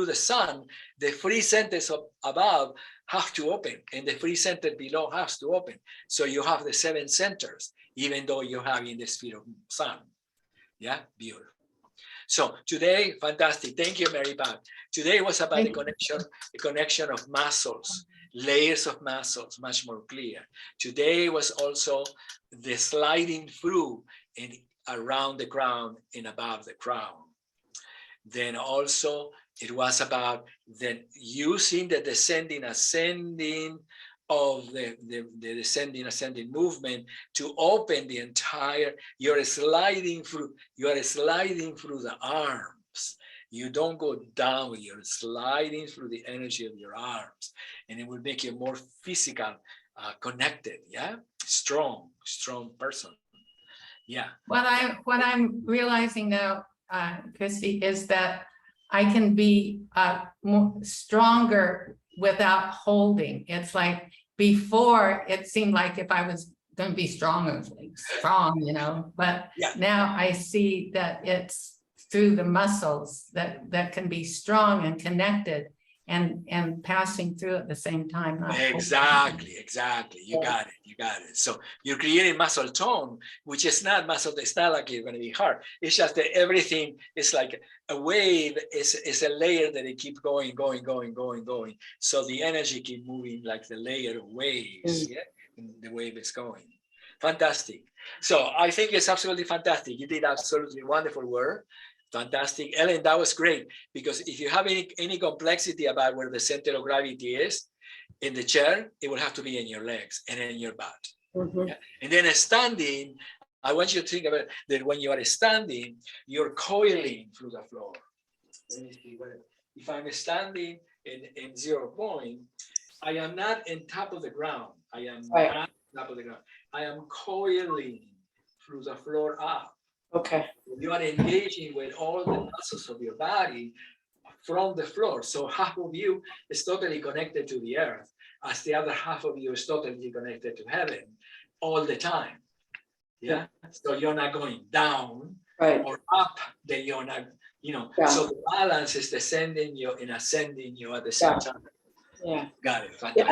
C: the sun, the free centers above have to open, and the free center below has to open. So you have the 7 centers, even though you have in the sphere of sun. Yeah, beautiful. So today, fantastic. Thank you, Mary Pat. Today was about the connection of muscles, layers of muscles, much more clear. Today was also the sliding through and around the crown and above the crown. Then also it was about the using the descending, ascending of the descending, ascending movement to open the entire. You are sliding through the arms. You don't go down, you're sliding through the energy of your arms, and it will make you more physical, connected, yeah, strong person. Yeah.
B: What I'm realizing now, Christy, is that I can be stronger without holding. It's like before it seemed like if I was going to be strong, I was like strong, you know, but now I see that it's through the muscles that can be strong and connected and passing through at the same time.
C: Exactly. You got it. So you're creating muscle tone, which is not muscle. It's not like you're going to be hard. It's just that everything is like a wave. Is a layer that it keep going. So the energy keep moving like the layer of waves. Yeah, and the wave is going. Fantastic. So I think it's absolutely fantastic. You did absolutely wonderful work. Fantastic. Ellen, that was great, because if you have any complexity about where the center of gravity is in the chair, it will have to be in your legs and in your butt. Yeah? And then standing, I want you to think about that when you are standing, you're coiling through the floor. Let me see. If I'm standing in 0 point, I am not on top of the ground. I am not on top of the ground. I am coiling through the floor up.
E: Okay.
C: You are engaging with all the muscles of your body from the floor. So half of you is totally connected to the earth, as the other half of you is totally connected to heaven all the time. Yeah. So you're not going down or up, then you're not, you know. So the balance is descending you and ascending you at the same time.
E: Yeah.
C: Got it.
E: Yeah,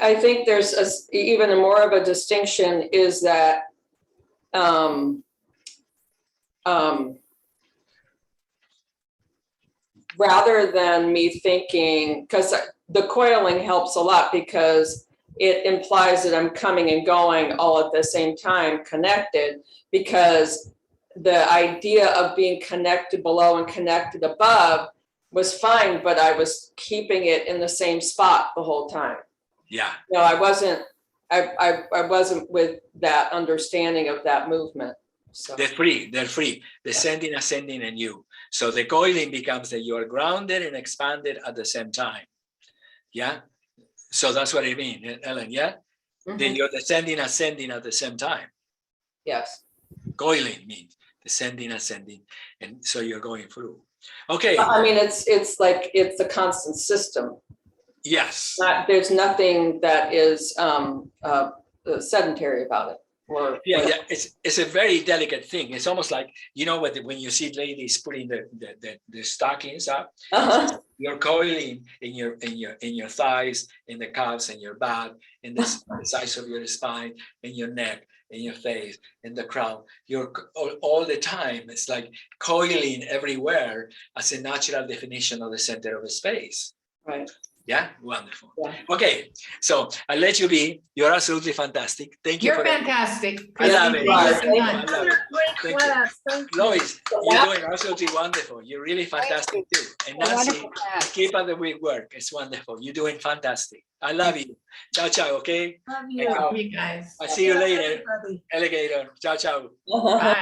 E: I think there's even more of a distinction is that rather than me thinking, because the coiling helps a lot because it implies that I'm coming and going all at the same time, connected, because the idea of being connected below and connected above was fine, but I was keeping it in the same spot the whole time.
C: Yeah.
E: No, I wasn't with that understanding of that movement. So
C: They're free, descending, ascending, and you. So the coiling becomes that you are grounded and expanded at the same time. Yeah. So that's what I mean, Ellen. Yeah. Then you're descending, ascending at the same time.
E: Yes.
C: Coiling means descending, ascending, and so you're going through. Okay,
E: I mean, it's like, it's a constant system.
C: yes.
E: There's nothing that is sedentary about it. Or
C: Yeah, it's a very delicate thing. It's almost like, you know, when you see ladies putting the stockings up,
E: Uh-huh.
C: you're coiling in your thighs, in the calves, in your back, in the sides of your spine, in your neck, in your face, in the crown. You're all the time. It's like coiling everywhere as a natural definition of the center of space.
E: Right.
C: Yeah, wonderful.
E: Yeah.
C: Okay, so I'll let you be. You're absolutely fantastic. Thank you
B: You're
C: for that.
B: fantastic.
C: I love it.
B: Christy. Thank you so
C: I
B: much.
C: love it.
A: Great
C: Thank you.
A: class, thank you.
C: Lois, you're doing absolutely wonderful. You're really fantastic too. And Nancy, keep up the great work. It's wonderful. You're doing fantastic. I love you. Ciao, ciao, okay?
A: Love
C: Thank
A: you.
C: you.
B: Love you guys.
C: I'll see you later,
A: Everybody.
C: alligator. Ciao, ciao.
E: Uh-huh.
B: Bye.